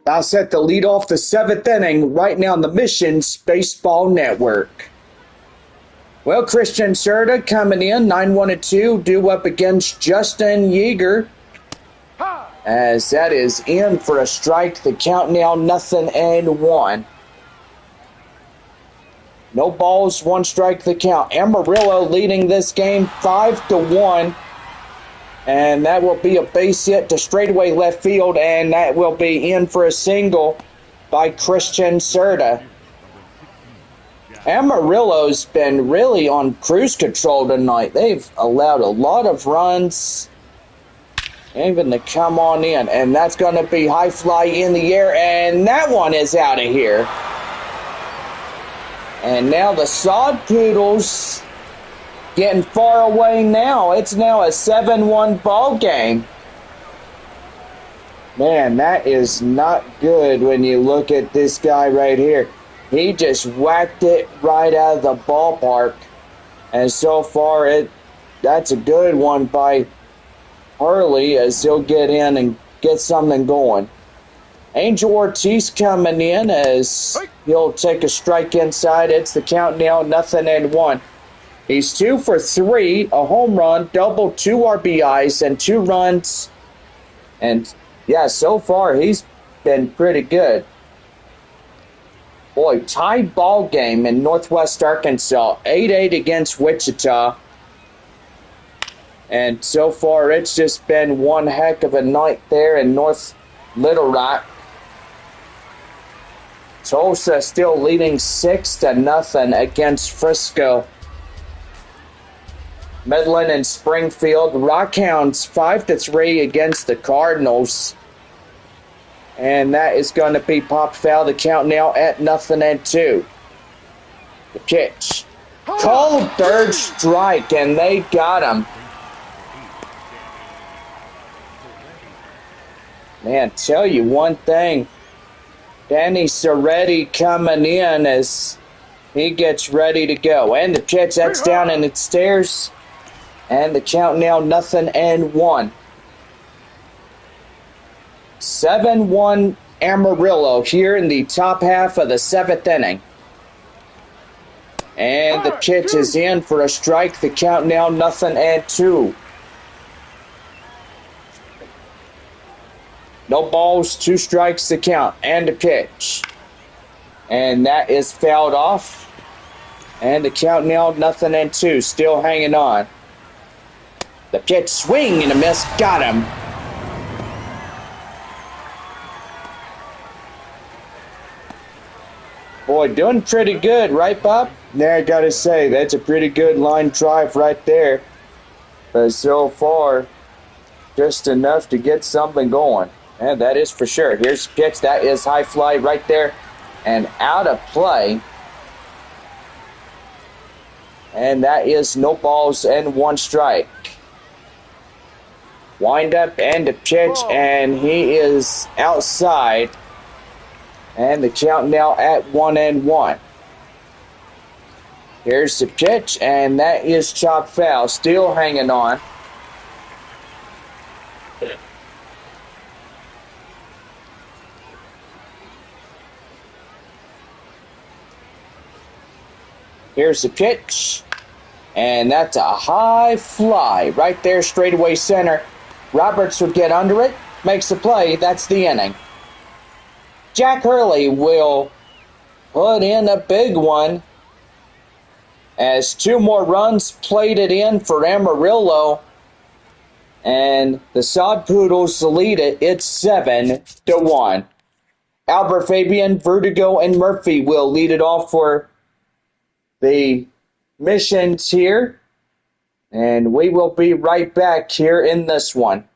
Now set to lead off the 7th inning right now on the Missions Baseball Network. Well, Christian Serta coming in, 9-1-2, due up against Justin Yeager. As that is in for a strike. The count now 0-1. No balls, 1 strike the count. Amarillo leading this game 5-1. And that will be a base hit to straightaway left field, and that will be in for a single by Christian Serta. Amarillo's been really on cruise control tonight. They've allowed a lot of runs, even to come on in, and that's going to be high fly in the air, and that one is out of here. And now the Sod Poodles getting far away now. It's now a 7-1 ball game. Man, that is not good when you look at this guy right here. He just whacked it right out of the ballpark. And so far, that's a good one by Hurley, as he'll get in and get something going. Angel Ortiz coming in as he'll take a strike inside. It's the count now 0-1. He's 2 for 3, a home run, double, 2 RBIs, and 2 runs. And yeah, so far he's been pretty good. Boy, tied ball game in Northwest Arkansas, 8-8 against Wichita. And so far it's just been one heck of a night there in North Little Rock. Tulsa still leading 6-0 against Frisco. Midland and Springfield. Rockhounds 5-3 against the Cardinals. And that is going to be popped foul. The count now at 0-2. The pitch. Called third strike, and they got him. Man, tell you one thing. Danny Soretti coming in as he gets ready to go. And the pitch, that's down and it stares. And the count now 0-1. 7-1 Amarillo here in the top half of the 7th inning. And the pitch is in for a strike. The count now 0-2. No balls, 2 strikes the count. And the pitch. And that is fouled off. And the count now 0-2. Still hanging on. The pitch, swing and a miss, got him. Boy, doing pretty good, right, Bob? Yeah, I gotta say, that's a pretty good line drive right there. But so far, just enough to get something going. And that is for sure. Here's the pitch, that is high fly right there and out of play. And that is no balls and 1 strike. Wind up and the pitch, and he is outside. And the count now at 1-1. Here's the pitch, and that is chopped foul. Still hanging on. Here's the pitch, and that's a high fly right there, straightaway center. Roberts would get under it, makes the play. That's the inning. Jack Hurley will put in a big one as 2 more runs plated in for Amarillo. And the Sod Poodles lead it. It's 7-1. Albert Fabian, Vertigo, and Murphy will lead it off for the Missions here. And we will be right back here in this one.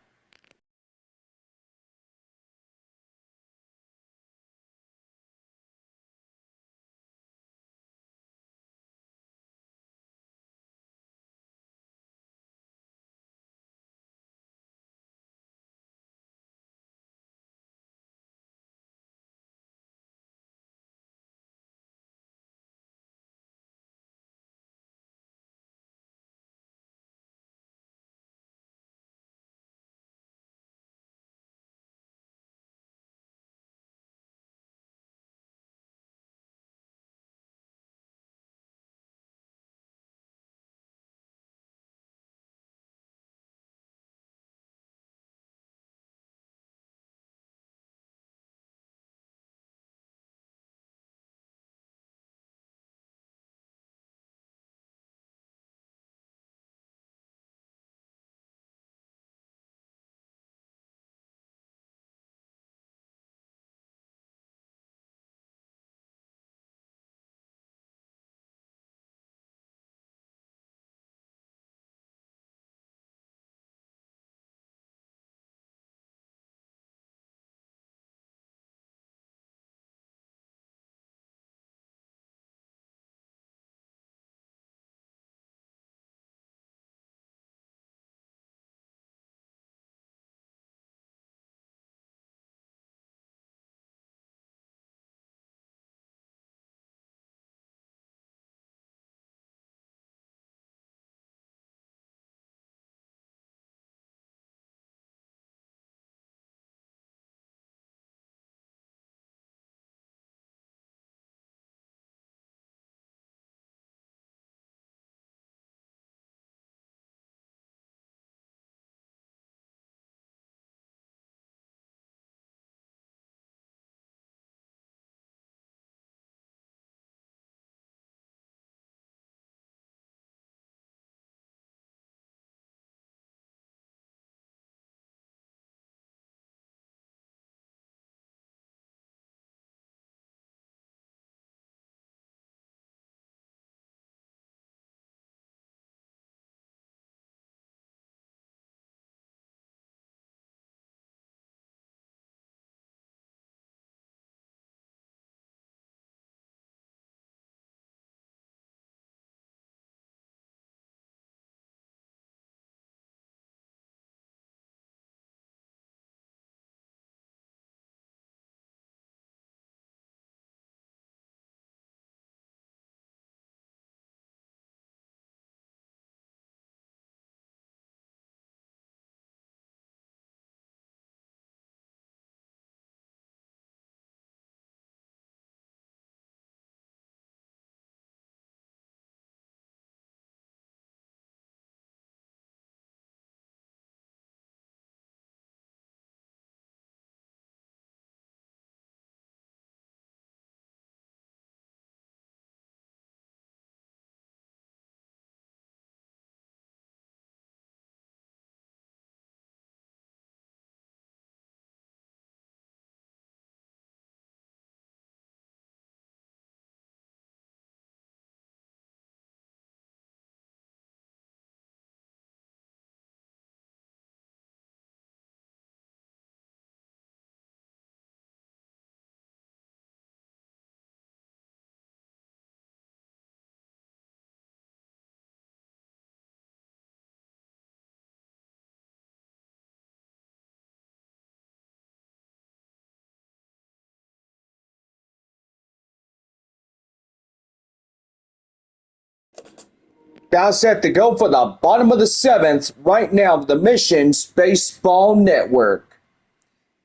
Now set to go for the bottom of the seventh right now, the Missions Baseball Network.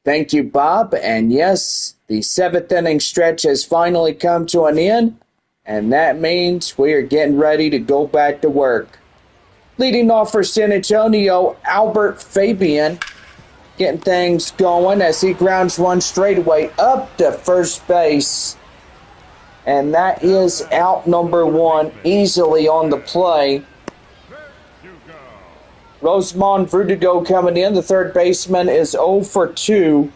Thank you, Bob. And yes, the seventh inning stretch has finally come to an end, and that means we are getting ready to go back to work. Leading off for San Antonio, Albert Fabian getting things going as he grounds one straightaway up to first base. And that is out number one, easily on the play. Rosemond Verdugo coming in. The third baseman is 0 for 2.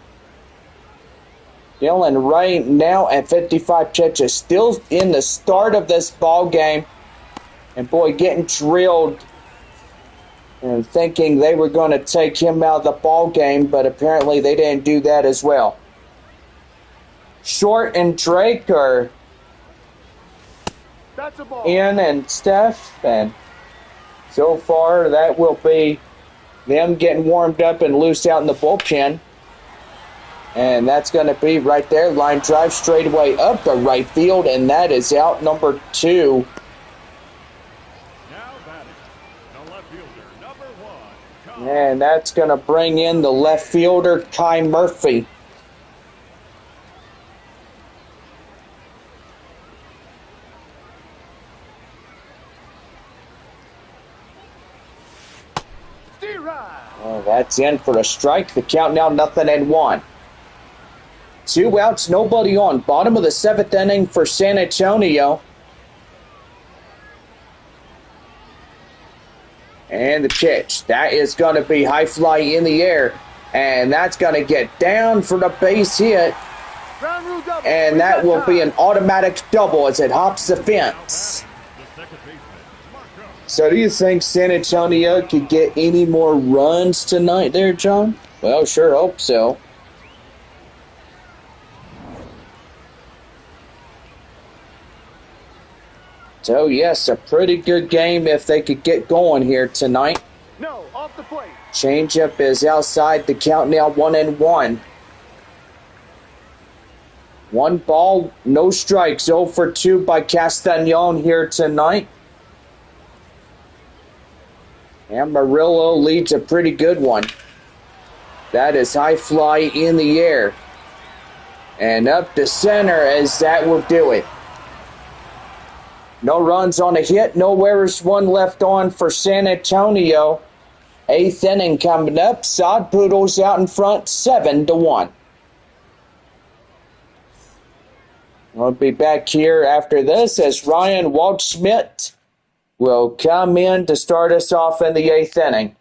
Dylan Ray now at 55 pitches, still in the start of this ball game. And boy, getting drilled and thinking they were going to take him out of the ball game, but apparently they didn't do that as well. Short and Drake are That's a ball. in, and Steph, and so far that will be them getting warmed up and loose out in the bullpen. And that's going to be right there. Line drive straight away up the right field, and that is out number 2. Now batting, the left fielder, number 1. And that's going to bring in the left fielder, Kai Murphy. Oh, that's in for a strike. The count now 0-1. 2 outs, nobody on. Bottom of the seventh inning for San Antonio. And the pitch. That is going to be high fly in the air. And that's going to get down for the base hit. And that will be an automatic double as it hops the fence. So do you think San Antonio could get any more runs tonight there, John? Well, sure hope so. So, yes, a pretty good game if they could get going here tonight. No, off the plate. Changeup is outside the count now 1-1. 1 ball, no strikes. 0 for 2 by Castañon here tonight. Amarillo leads a pretty good one. That is high fly in the air. And up to center as that will do it. No runs on a hit. No errors. 1 left on for San Antonio. 8th inning coming up. Sod Poodles out in front 7-1. We'll be back here after this as Ryan Waldschmidt will come in to start us off in the 8th inning.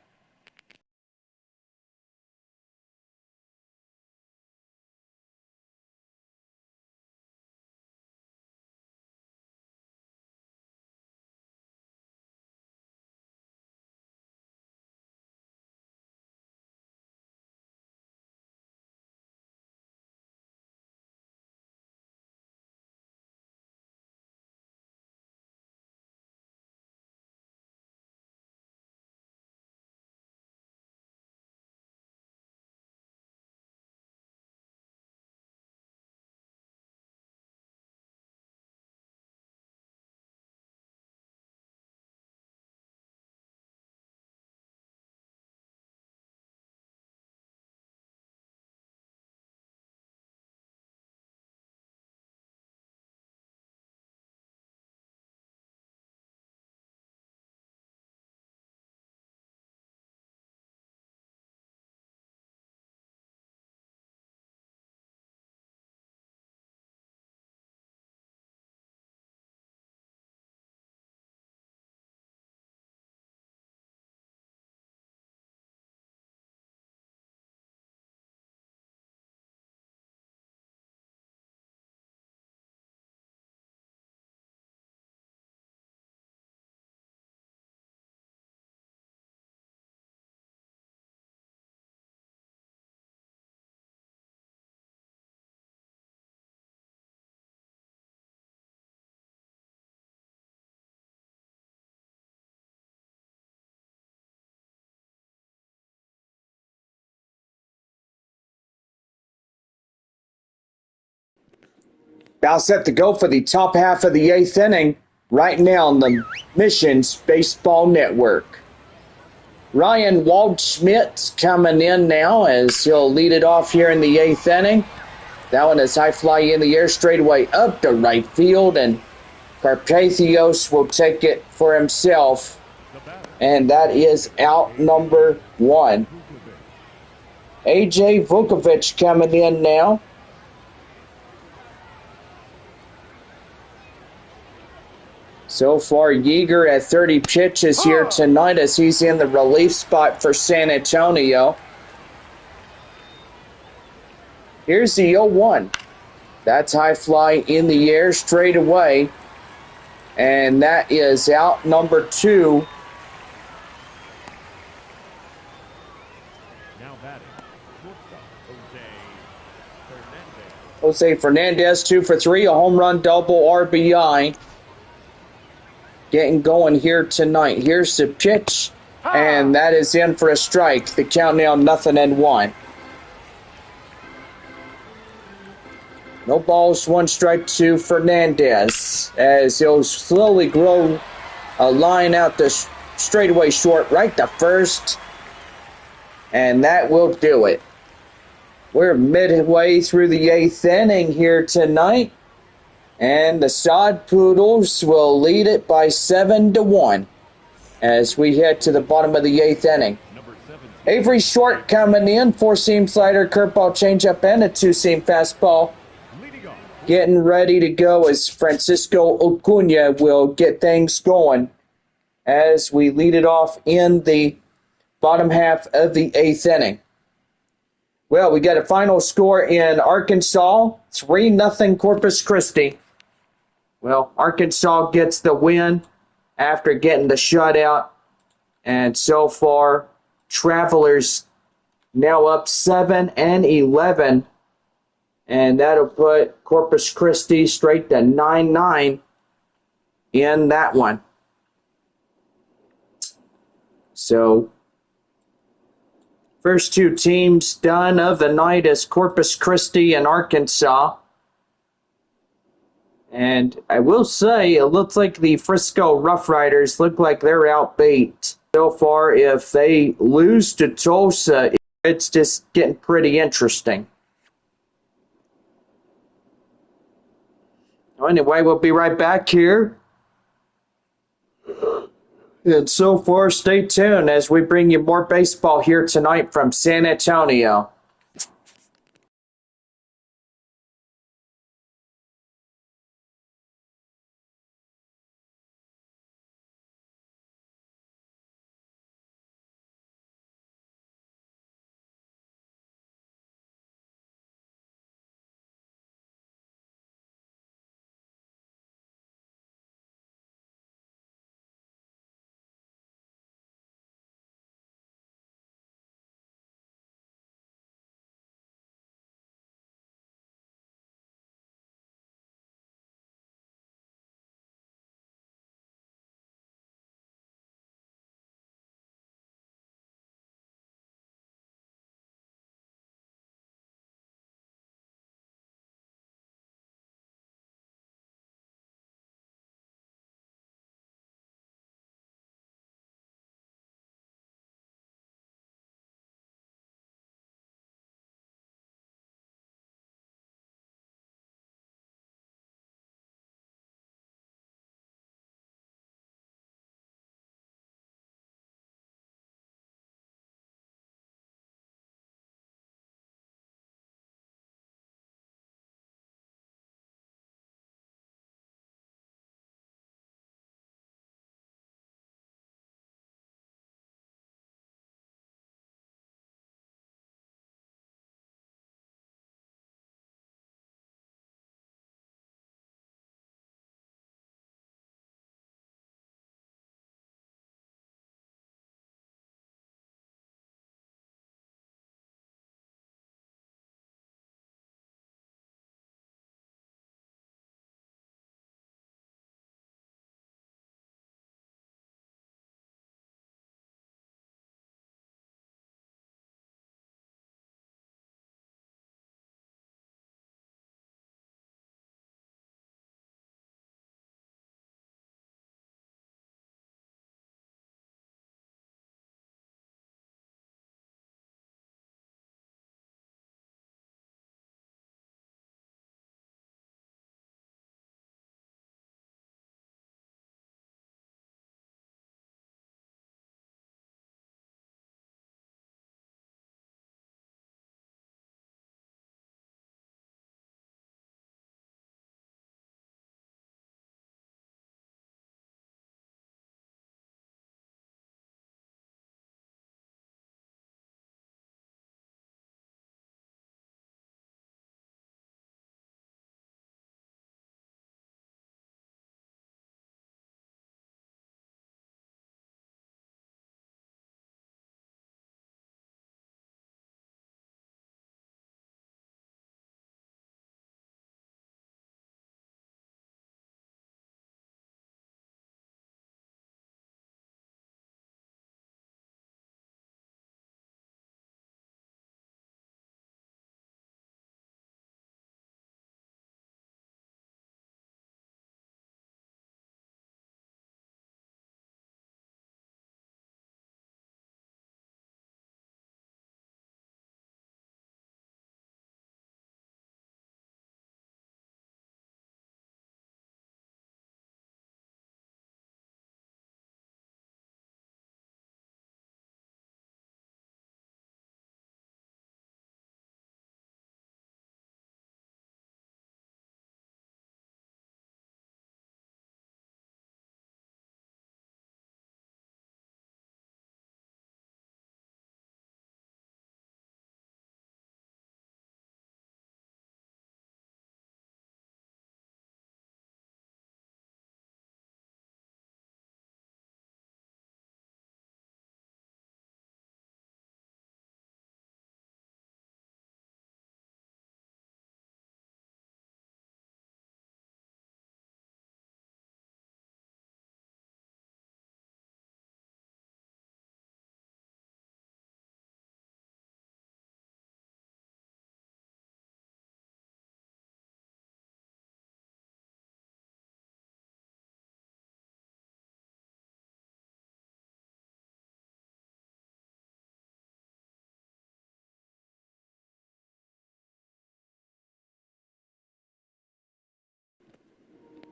Now set to go for the top half of the 8th inning. right now on the Missions Baseball Network. Ryan Waldschmidt's coming in now as he'll lead it off here in the 8th inning. That one is high fly in the air straightaway up to right field, and Carpathios will take it for himself. And that is out number 1. AJ Vukovic coming in now. So far, Yeager at 30 pitches here tonight as he's in the relief spot for San Antonio. Here's the 0-1. That's high fly in the air straight away. And that is out number 2. Now batting, shortstop, Jose Fernandez, 2 for 3, a home run, double RBI. Getting going here tonight. Here's the pitch, and that is in for a strike. The count now 0-1. No balls, 1 strike to Fernandez as he'll slowly grow a line out the straightaway short right to first, and that will do it. We're midway through the 8th inning here tonight, and the Sod Poodles will lead it by 7-1 as we head to the bottom of the 8th inning. Avery Short coming in, 4-seam slider, curveball, changeup, and a 2-seam fastball. Getting ready to go as Francisco Acuna will get things going as we lead it off in the bottom half of the 8th inning. Well, we got a final score in Arkansas, 3-0 Corpus Christi. Well, Arkansas gets the win after getting the shutout. And so far, Travelers now up 7-11. And that'll put Corpus Christi straight to 9-9 in that one. So, first 2 teams done of the night is Corpus Christi and Arkansas. And I will say, it looks like the Frisco Rough Riders look like they're outbeat. So far, if they lose to Tulsa, it's just getting pretty interesting. Anyway, we'll be right back here. And so far, stay tuned as we bring you more baseball here tonight from San Antonio.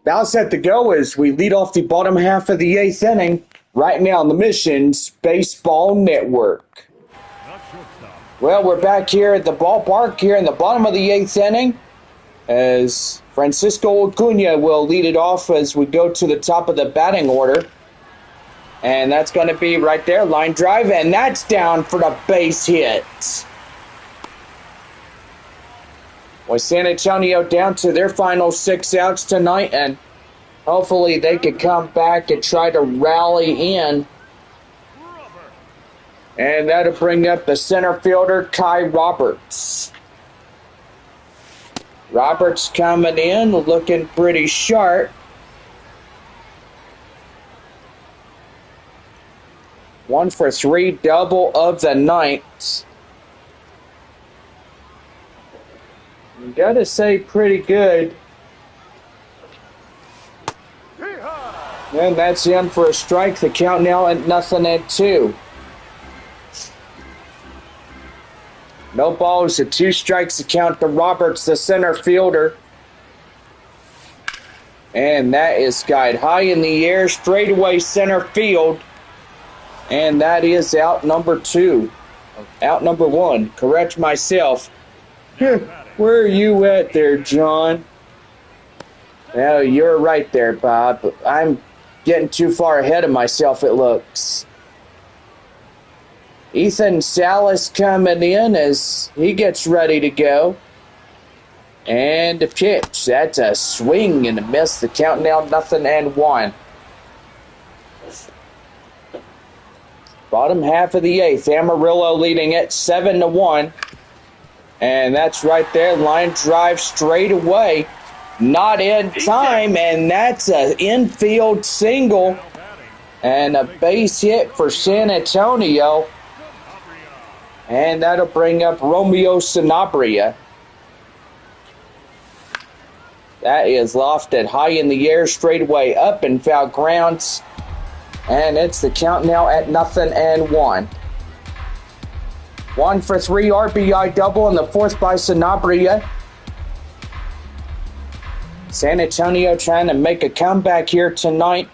About set to go as we lead off the bottom half of the 8th inning right now on the Missions Baseball Network. The shortstop. Well, we're back here at the ballpark here in the bottom of the 8th inning as Francisco Acuna will lead it off as we go to the top of the batting order. And that's going to be right there, line drive, and that's down for the base hit. With San Antonio down to their final 6 outs tonight, and hopefully they could come back and try to rally in. And that'll bring up the center fielder, Kai Roberts. Roberts coming in, looking pretty sharp. 1 for 3, double of the ninth. You gotta say, pretty good. And that's in for a strike. The count now at 0-2. No balls, the 2 strikes to count to Roberts, the center fielder. And that is skied high in the air, straightaway center field. And that is out number 2. Out number 1. Correct myself. Where are you at there, John? Well, you're right there, Bob. I'm getting too far ahead of myself, it looks. Ethan Salas coming in as he gets ready to go. And the pitch. That's a swing and a miss. The count now 0-1. Bottom half of the 8th. Amarillo leading it 7-1. And that's right there. Line drive straight away. Not in time. And that's an infield single. And a base hit for San Antonio. And that'll bring up Romeo Sanabria. That is lofted high in the air, straight away up and foul grounds. And it's the count now at 0-1. 1 for 3 RBI double in the 4th by Sanabria. San Antonio trying to make a comeback here tonight.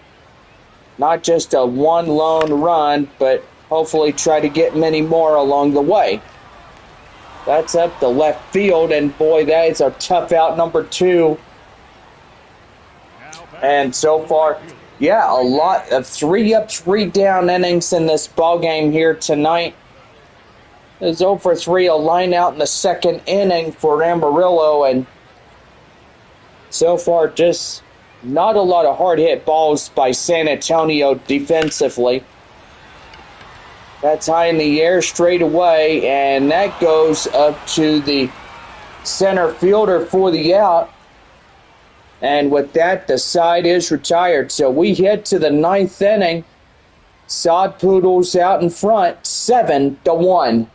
Not just a one lone run, but hopefully try to get many more along the way. That's up the left field, and boy, that is a tough out number 2. And so far, yeah, a lot of 3 up, 3 down innings in this ball game here tonight. There's 0 for 3, a line out in the 2nd inning for Amarillo, and so far just not a lot of hard hit balls by San Antonio defensively. That's high in the air straight away, and that goes up to the center fielder for the out. And with that, the side is retired. So we head to the 9th inning. Sod Poodles out in front, 7-1.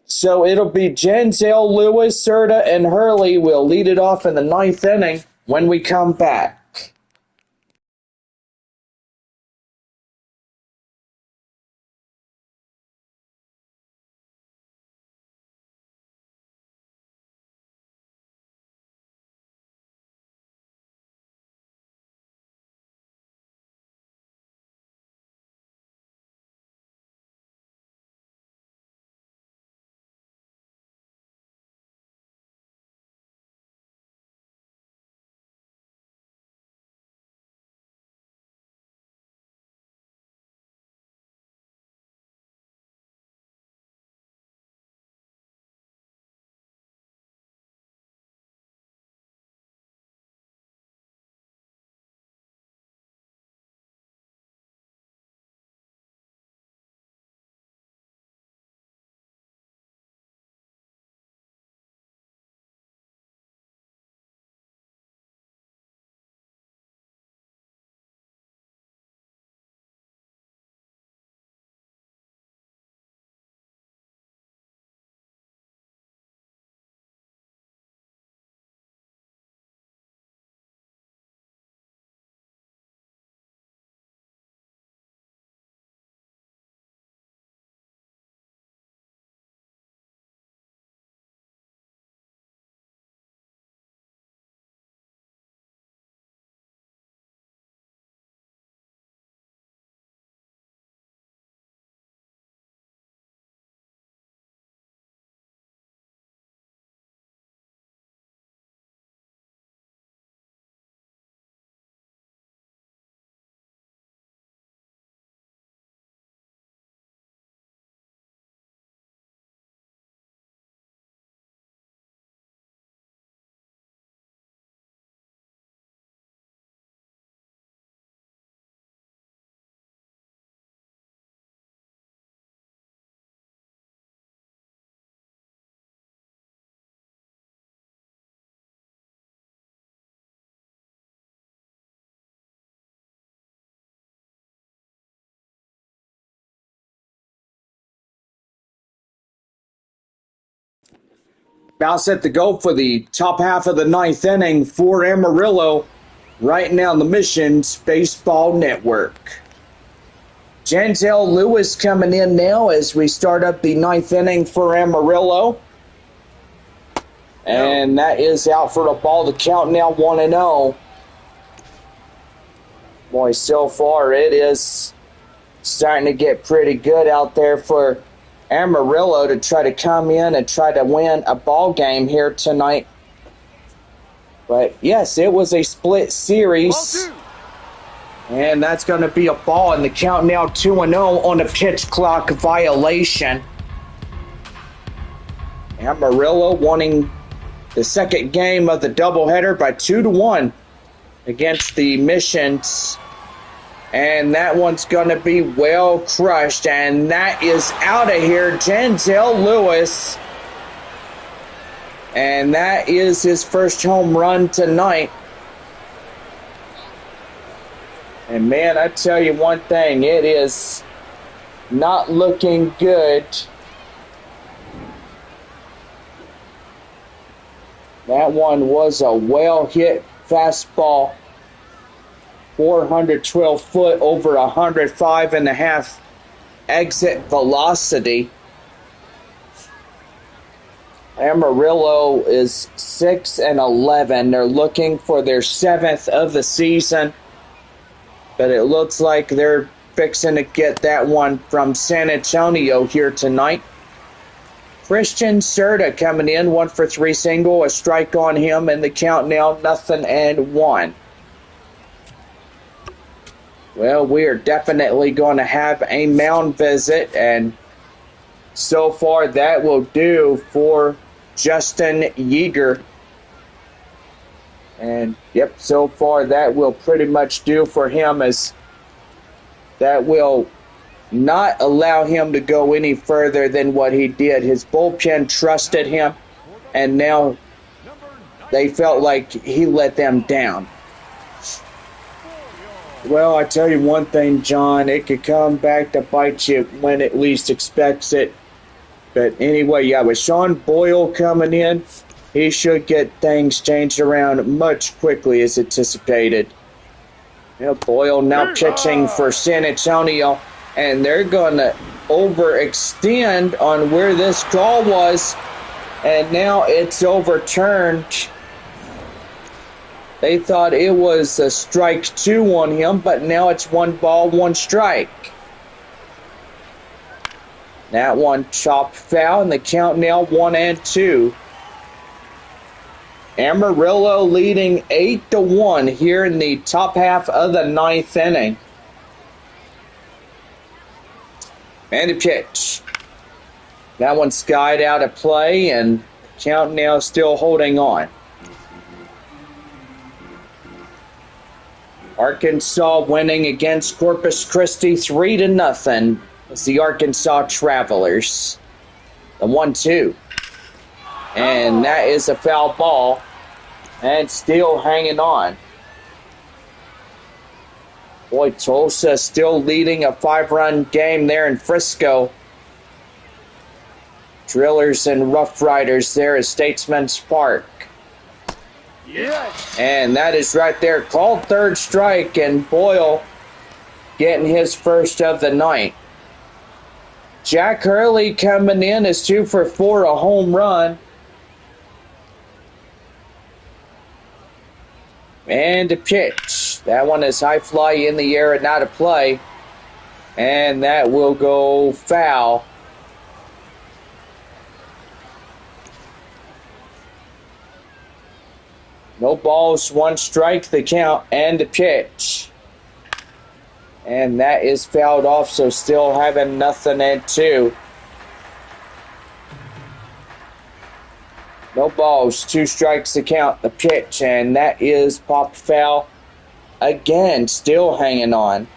So it'll be Janzel, Lewis, Serta, and Hurley will lead it off in the 9th inning when we come back. About set to go for the top half of the ninth inning for Amarillo right now on the Missions Baseball Network. Janzel Lewis coming in now as we start up the ninth inning for Amarillo. And that is out for the ball. The count now 1-0. Boy, so far it is starting to get pretty good out there for Amarillo to try to come in and try to win a ball game here tonight. But yes, it was a split series. And that's going to be a ball, and the count now 2-0 on a pitch clock violation. Amarillo wanting the second game of the doubleheader by 2-1 against the Missions. And that one's going to be well crushed, and that is out of here. Janzel Lewis. And that is his first home run tonight. And man, I tell you one thing, it is not looking good. That one was a well-hit fastball. 412 foot, over 105.5 exit velocity. Amarillo is 6-11. They're looking for their 7th of the season. But it looks like they're fixing to get that one from San Antonio here tonight. Christian Serta coming in, 1 for 3 single, a strike on him, and the count now 0-1. Well, we are definitely going to have a mound visit, and so far that will do for Justin Yeager. And, yep, so far that will pretty much do for him, as that will not allow him to go any further than what he did. His bullpen trusted him, and now they felt like he let them down. Well, I tell you one thing, John, it could come back to bite you when it least expects it. But anyway, yeah, with Sean Boyle coming in, he should get things changed around much quickly as anticipated. You know, Boyle now pitching for San Antonio, and they're going to overextend on where this call was, and now it's overturned. They thought it was a strike 2 on him, but now it's 1 ball, 1 strike. That one chopped foul, and the count now 1-2. Amarillo leading 8-1 here in the top half of the ninth inning. And the pitch. That one skied out of play, and count now still holding on. Arkansas winning against Corpus Christi 3-0. It's the Arkansas Travelers. The 1-2. And that is a foul ball. And still hanging on. Boy, Tulsa still leading a 5-run game there in Frisco. Drillers and Rough Riders there at Statesman's Park. Yes. And that is right there. Called third strike, and Boyle getting his first of the night. Jack Hurley coming in is 2 for 4, a home run. And a pitch. That one is high fly in the air and out of play. And that will go foul. No balls, 1 strike, the count, and the pitch. And that is fouled off, so still having 0-2. No balls, 2 strikes to count, the pitch, and that is popped foul again, still hanging on.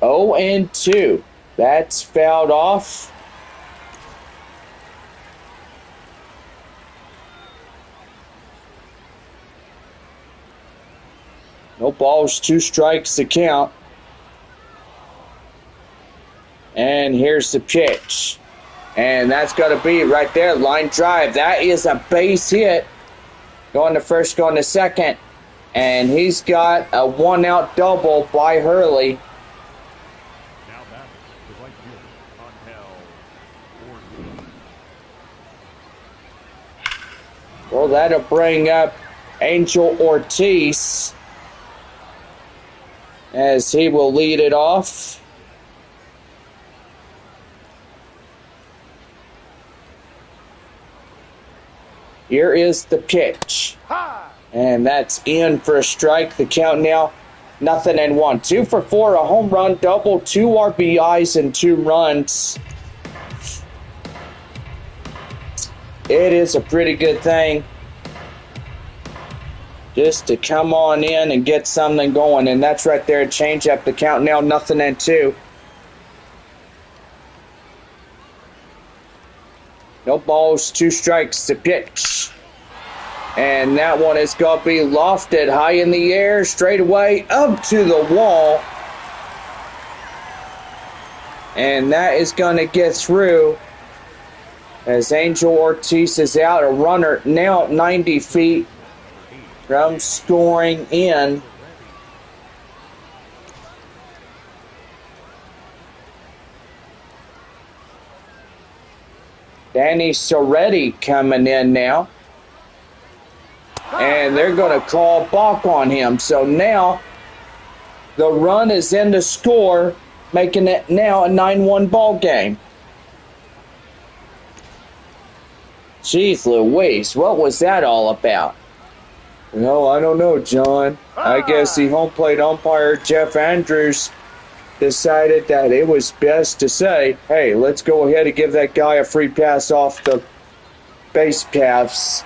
Oh, and 2. That's fouled off. No balls, 2 strikes to count. And here's the pitch. And that's going to be right there, line drive. That is a base hit. Going to first, going to second. And he's got a one-out double by Hurley. Now back to right field. On hell. Well, that'll bring up Angel Ortiz as he will lead it off. Here is the pitch. And that's in for a strike. The count now, 0-1. 2 for 4, a home run double, 2 RBIs, and 2 runs. It is a pretty good thing just to come on in and get something going. And that's right there, change up the count now, 0-2. No balls, 2 strikes to pitch. And that one is going to be lofted high in the air, straight away up to the wall. And that is going to get through as Angel Ortiz is out. A runner now 90 feet from scoring in. Danny Soretti coming in now. And they're going to call balk on him. So now the run is in to score, making it now a 9-1 ball game. Jeez Louise, what was that all about? Well, I don't know, John. I guess the home plate umpire, Jeff Andrews, decided that it was best to say, hey, let's go ahead and give that guy a free pass off the base paths.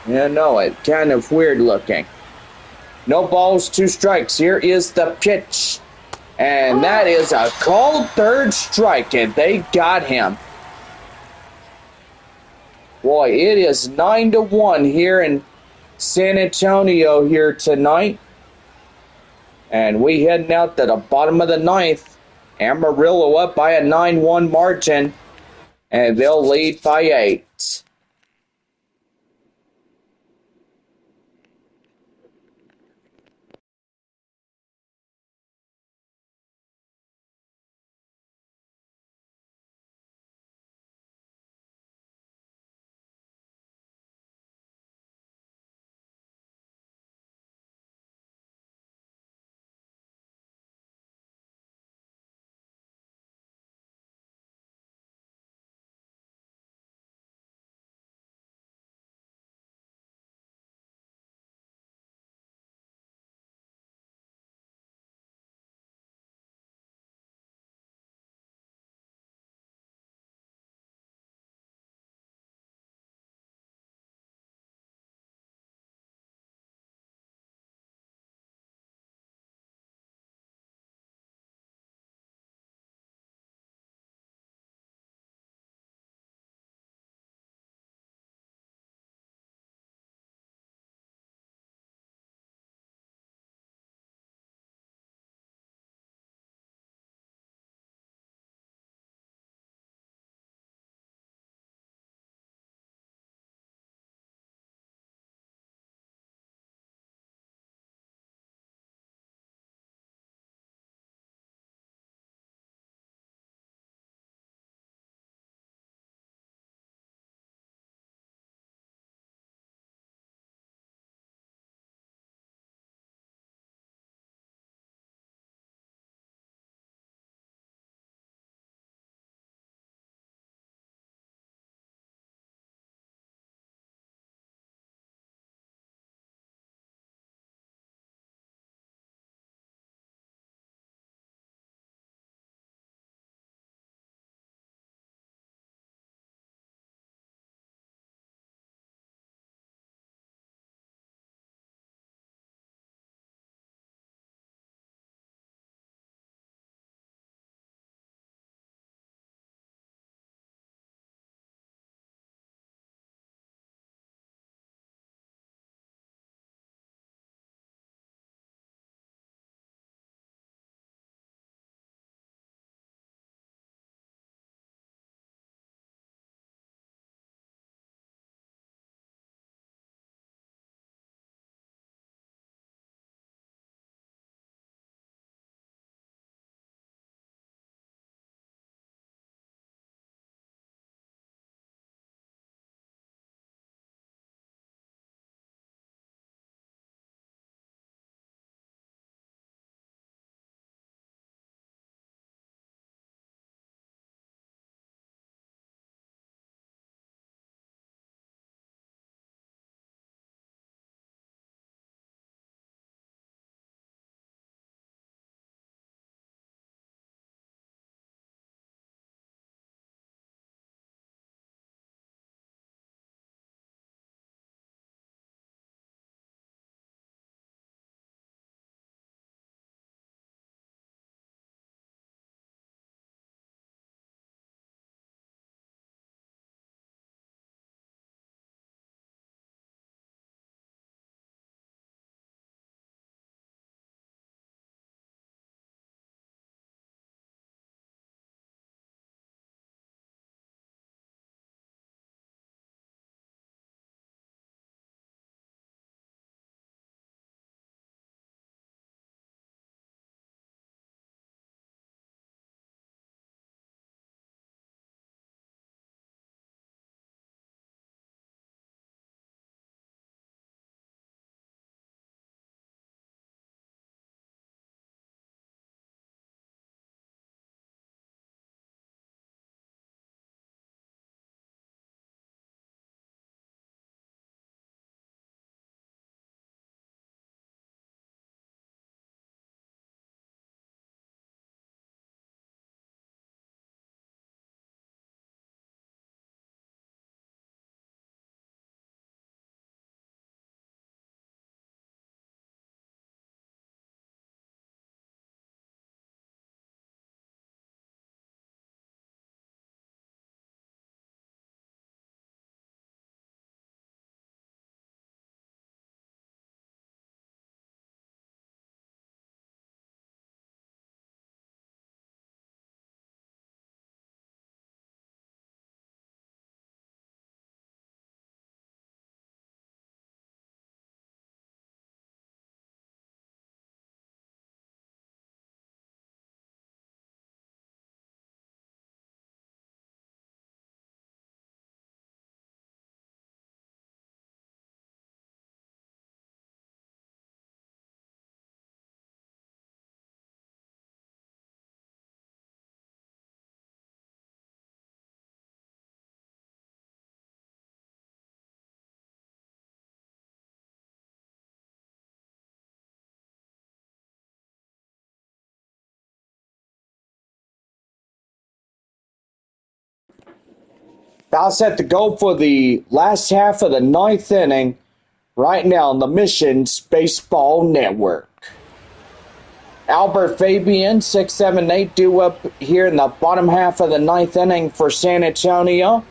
Yeah, no, it kind of weird looking. No balls, 2 strikes. Here is the pitch. And that is a called third strike, and they got him. Boy, it is 9-1 here in San Antonio here tonight. And we heading out to the bottom of the 9th. Amarillo up by a 9-1 margin. And they'll lead by 8. About set to go for the last half of the ninth inning right now on the Missions Baseball Network. Albert Fabian, 6, 7, 8 due up here in the bottom half of the ninth inning for San Antonio.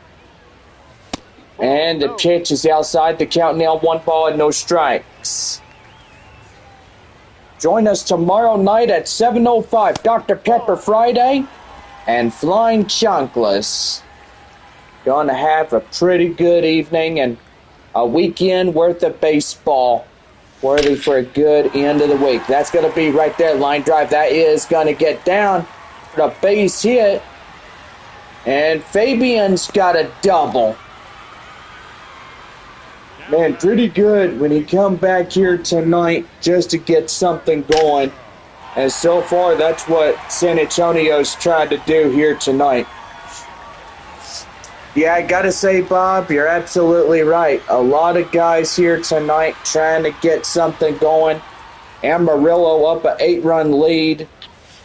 And the pitch is outside. The count now 1 ball and no strikes. Join us tomorrow night at 7:05, Dr. Pepper Friday and Flying Chunkless. Going to have a pretty good evening and a weekend worth of baseball. Worthy for a good end of the week. That's going to be right there, line drive. That is going to get down for the base hit. And Fabian's got a double. Man, pretty good when he come back here tonight just to get something going. And so far, that's what San Antonio's trying to do here tonight. Yeah, I gotta say, Bob, you're absolutely right. A lot of guys here tonight trying to get something going. Amarillo up an 8-run lead.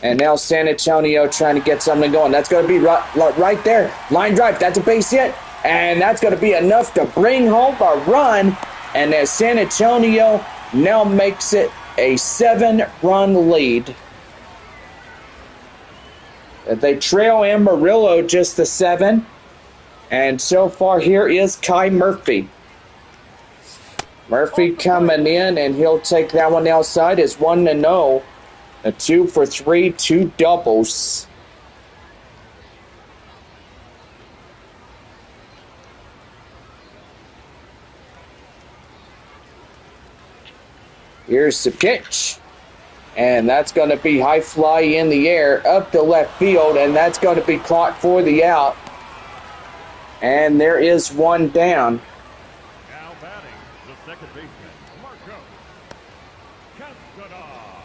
And now San Antonio trying to get something going. That's going to be right there. Line drive, that's a base hit. And that's going to be enough to bring home a run. And as San Antonio now makes it a 7-run lead. They trail Amarillo just the 7. And so far here is Kai Murphy. Murphy coming in, and he'll take that one outside. It's 1-0. A 2 for 3, 2 doubles. Here's the pitch. And that's going to be high fly in the air up the left field, and that's going to be caught for the out. And there is one down. Now batting, the second baseman,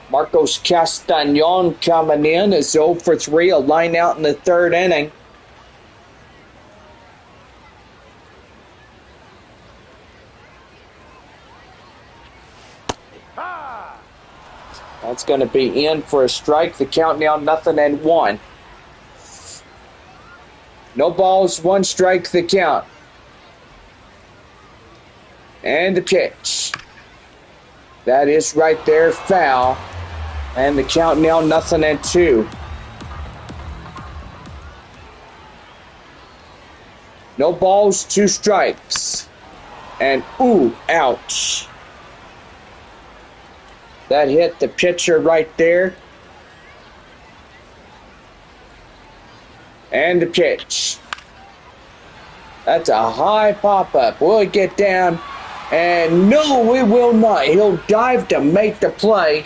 Marcos Castañon coming in is 0 for 3, a line out in the third inning. That's going to be in for a strike. The count now 0-1. No balls, 1 strike, the count. And the pitch. That is right there, foul. And the count now 0-2. No balls, 2 strikes. And ooh, ouch. That hit the pitcher right there. And the pitch. That's a high pop-up. Will it get down? And no, it will not. He'll dive to make the play.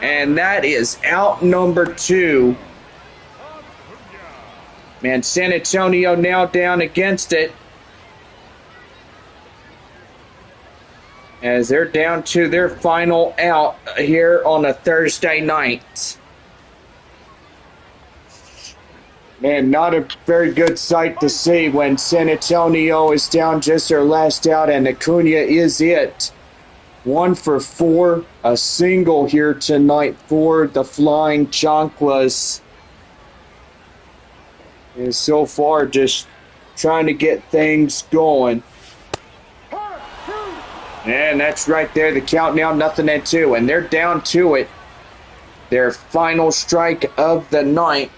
And that is out number 2. Man, San Antonio now down against it. As they're down to their final out here on a Thursday night. Man, not a very good sight to see when San Antonio is down just their last out, and Acuna is it. 1 for 4, a single here tonight for the Flying Chanclas. And so far, just trying to get things going. And that's right there, the count now 0-2, and they're down to it. Their final strike of the night.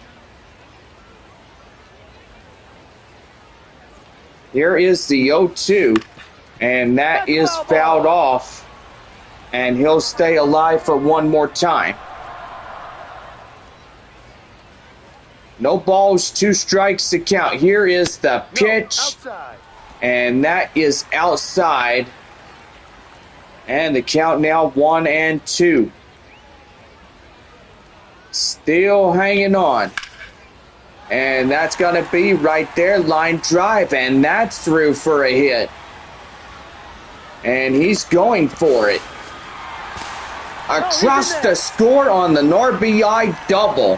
Here is the 0-2, and that is fouled off, and he'll stay alive for one more time. No balls, 2 strikes to count. Here is the pitch, and that is outside. And the count now 1-2. Still hanging on. And that's going to be right there, line drive, and that's through for a hit. And he's going for it. Across the score on the RBI double.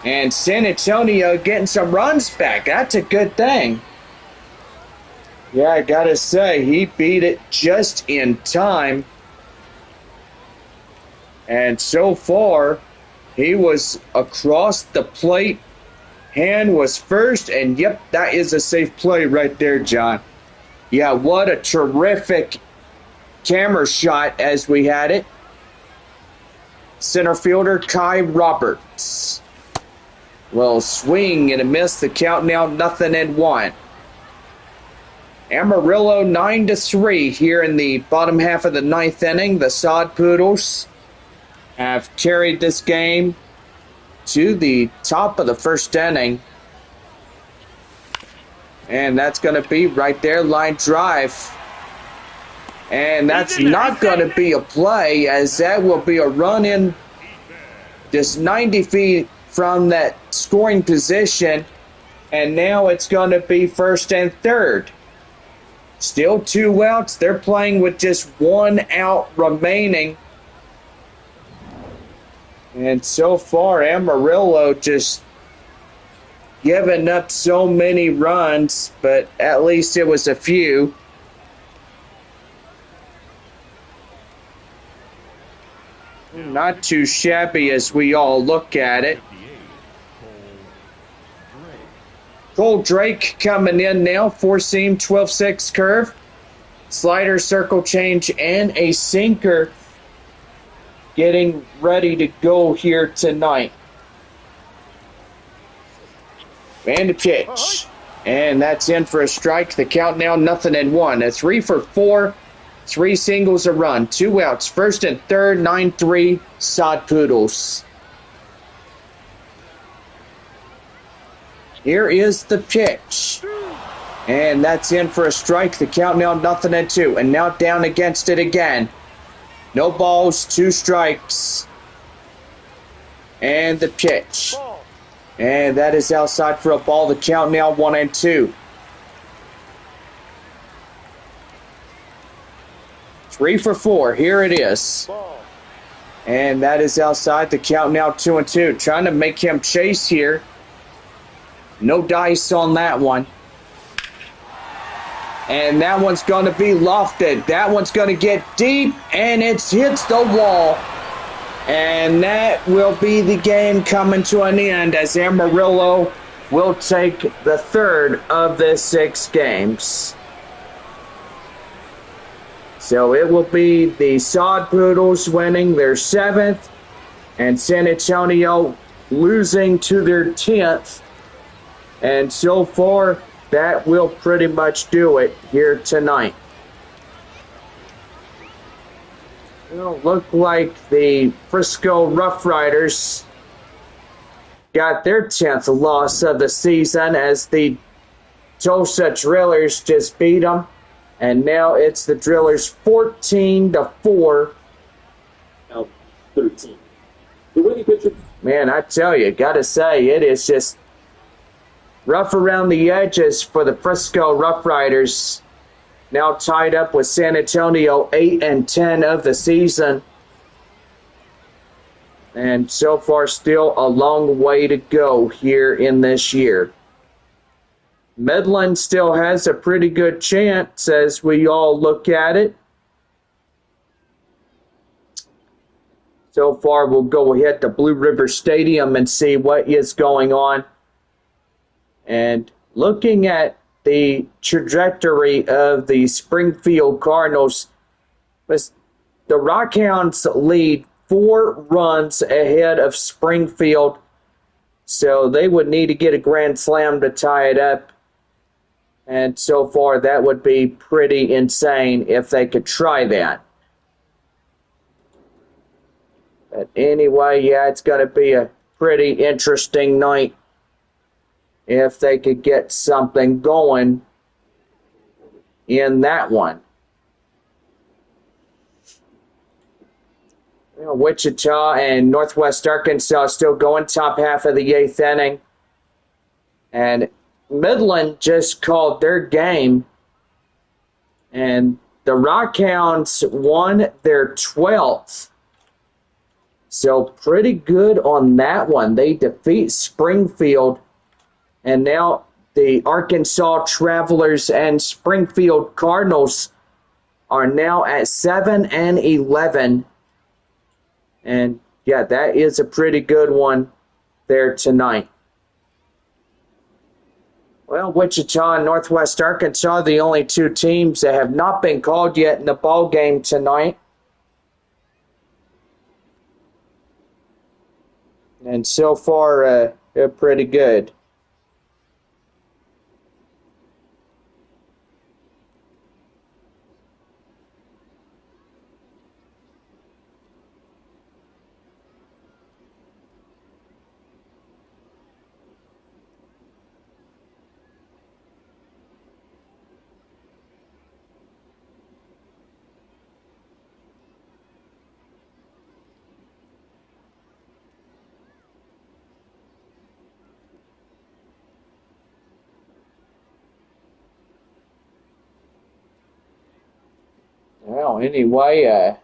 And San Antonio getting some runs back. That's a good thing. Yeah, I gotta say, he beat it just in time. And so far, he was across the plate Hand was first, and yep, that is a safe play right there, John. Yeah, what a terrific camera shot as we had it. Center fielder Kai Roberts will swing and a miss. The count now 0-1. Amarillo 9-3 here in the bottom half of the ninth inning. The Sod Poodles have carried this game to the top of the first inning. And that's going to be right there, line drive. And that's not going to be a play, as that will be a run in just 90 feet from that scoring position. And now it's going to be first and third. Still 2 outs. They're playing with just 1 out remaining. And so far, Amarillo just giving up so many runs, but at least it was a few. Not too shabby as we all look at it. Cole Drake coming in now, 4-seam, 12-6 curve, slider, circle change, and a sinker getting ready to go here tonight. And a pitch. And that's in for a strike. The count now 0-1. A 3 for 4. 3 singles, a run. 2 outs. First and third, 9-3, Sod Poodles. Here is the pitch. And that's in for a strike. The count now 0-2. And now down against it again. No balls, 2 strikes. And the pitch. And that is outside for a ball. The count now 1-2. 3 for 4. Here it is. And that is outside. The count now 2-2. Trying to make him chase here. No dice on that one. And that one's going to be lofted. That one's going to get deep, and it hits the wall. And that will be the game coming to an end as Amarillo will take the third of the 6 games. So it will be the Sod Poodles winning their 7th and San Antonio losing to their 10th. And so far, that will pretty much do it here tonight. It'll look like the Frisco Rough Riders got their 10th loss of the season as the Tulsa Drillers just beat them. And now it's the Drillers 14-4. Now 13. The winning pitcher. Man, I tell you, gotta say, it is just rough around the edges for the Frisco Rough Riders. Now tied up with San Antonio, 8-10 of the season. And so far, still a long way to go here in this year. Midland still has a pretty good chance as we all look at it. So far, we'll go ahead to Blue River Stadium and see what is going on. And looking at the trajectory of the Springfield Cardinals, the Rockhounds lead 4 runs ahead of Springfield. So they would need to get a grand slam to tie it up. And so far, that would be pretty insane if they could try that. But anyway, yeah, it's going to be a pretty interesting night if they could get something going in that one. You know, Wichita and Northwest Arkansas still going top half of the 8th inning. And Midland just called their game, and the Rockhounds won their 12th. So pretty good on that one. They defeat Springfield, and now the Arkansas Travelers and Springfield Cardinals are now at 7-11. And yeah, that is a pretty good one there tonight. Well, Wichita and Northwest Arkansas are the only two teams that have not been called yet in the ball game tonight. And so far, they're pretty good. Well, anyway, I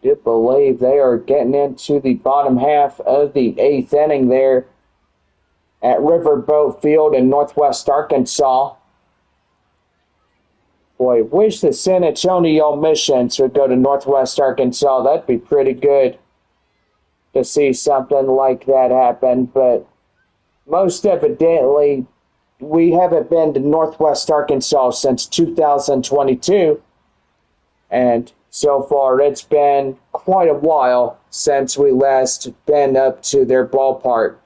do believe they are getting into the bottom half of the eighth inning there at Riverboat Field in Northwest Arkansas. Boy, wish the San Antonio Missions would go to Northwest Arkansas. That'd be pretty good to see something like that happen. But most evidently, we haven't been to Northwest Arkansas since 2022. And so far, it's been quite a while since we last been up to their ballpark.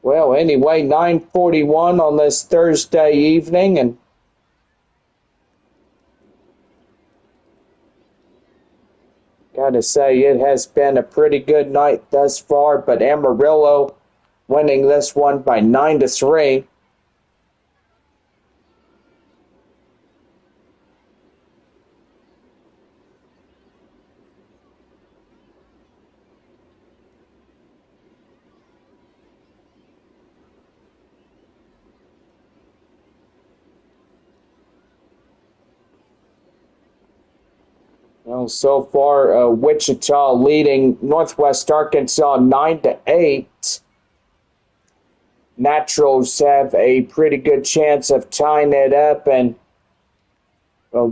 Well, anyway, 9:41 on this Thursday evening, and gotta say, it has been a pretty good night thus far, but Amarillo winning this one by 9-3. Well, so far, Wichita leading Northwest Arkansas 9-8. Naturals have a pretty good chance of tying it up and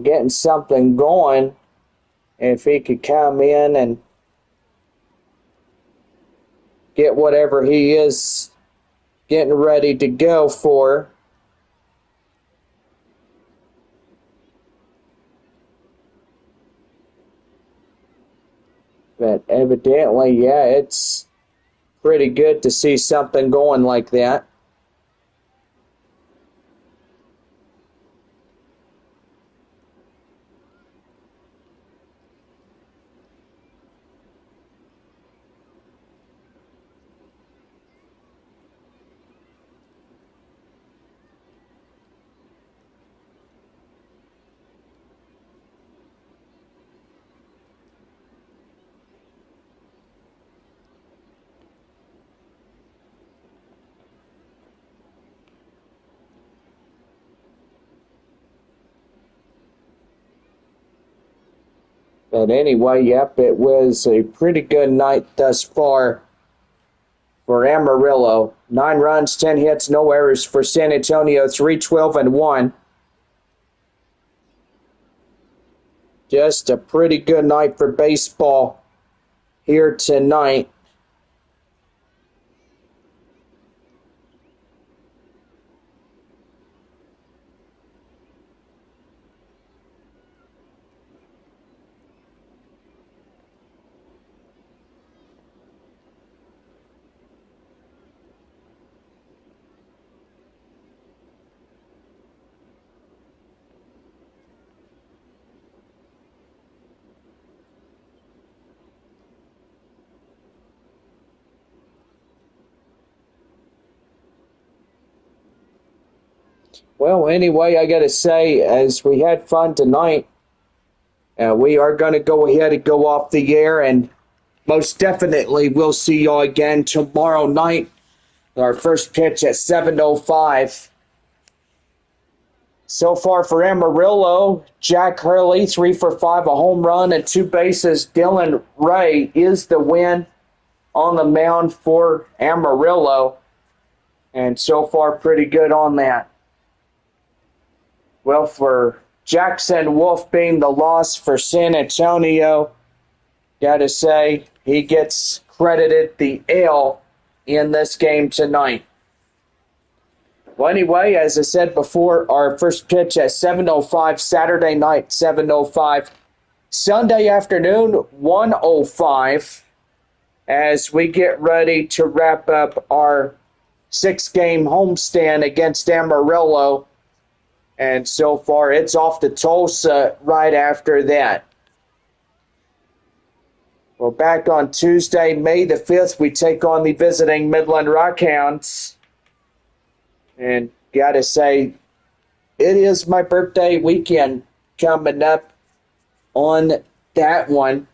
getting something going if he could come in and get whatever he is getting ready to go for. But evidently, yeah, it's pretty good to see something going like that. But anyway, yep, it was a pretty good night thus far for Amarillo. 9 runs, 10 hits, no errors for San Antonio, 3-12-1. Just a pretty good night for baseball here tonight. Well, anyway, I got to say, as we had fun tonight, we are going to go ahead and go off the air, and most definitely we'll see y'all again tomorrow night. Our first pitch at 7:05. So far for Amarillo, Jack Hurley, 3 for 5, a home run and 2 bases. Dylan Ray is the win on the mound for Amarillo, and so far pretty good on that. Well, for Jackson Wolf being the loss for San Antonio, gotta say, he gets credited the L in this game tonight. Well, anyway, as I said before, our first pitch at 7:05 Saturday night, 7:05. Sunday afternoon, 1:05, as we get ready to wrap up our 6-game homestand against Amarillo. And so far, it's off to Tulsa right after that. Well, back on Tuesday, May the 5th, we take on the visiting Midland Rockhounds. And gotta say, it is my birthday weekend coming up on that one.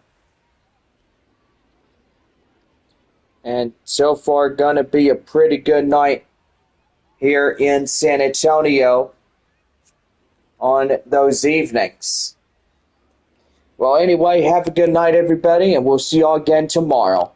And so far, gonna be a pretty good night here in San Antonio on those evenings. Well, anyway, have a good night, everybody, and we'll see you all again tomorrow.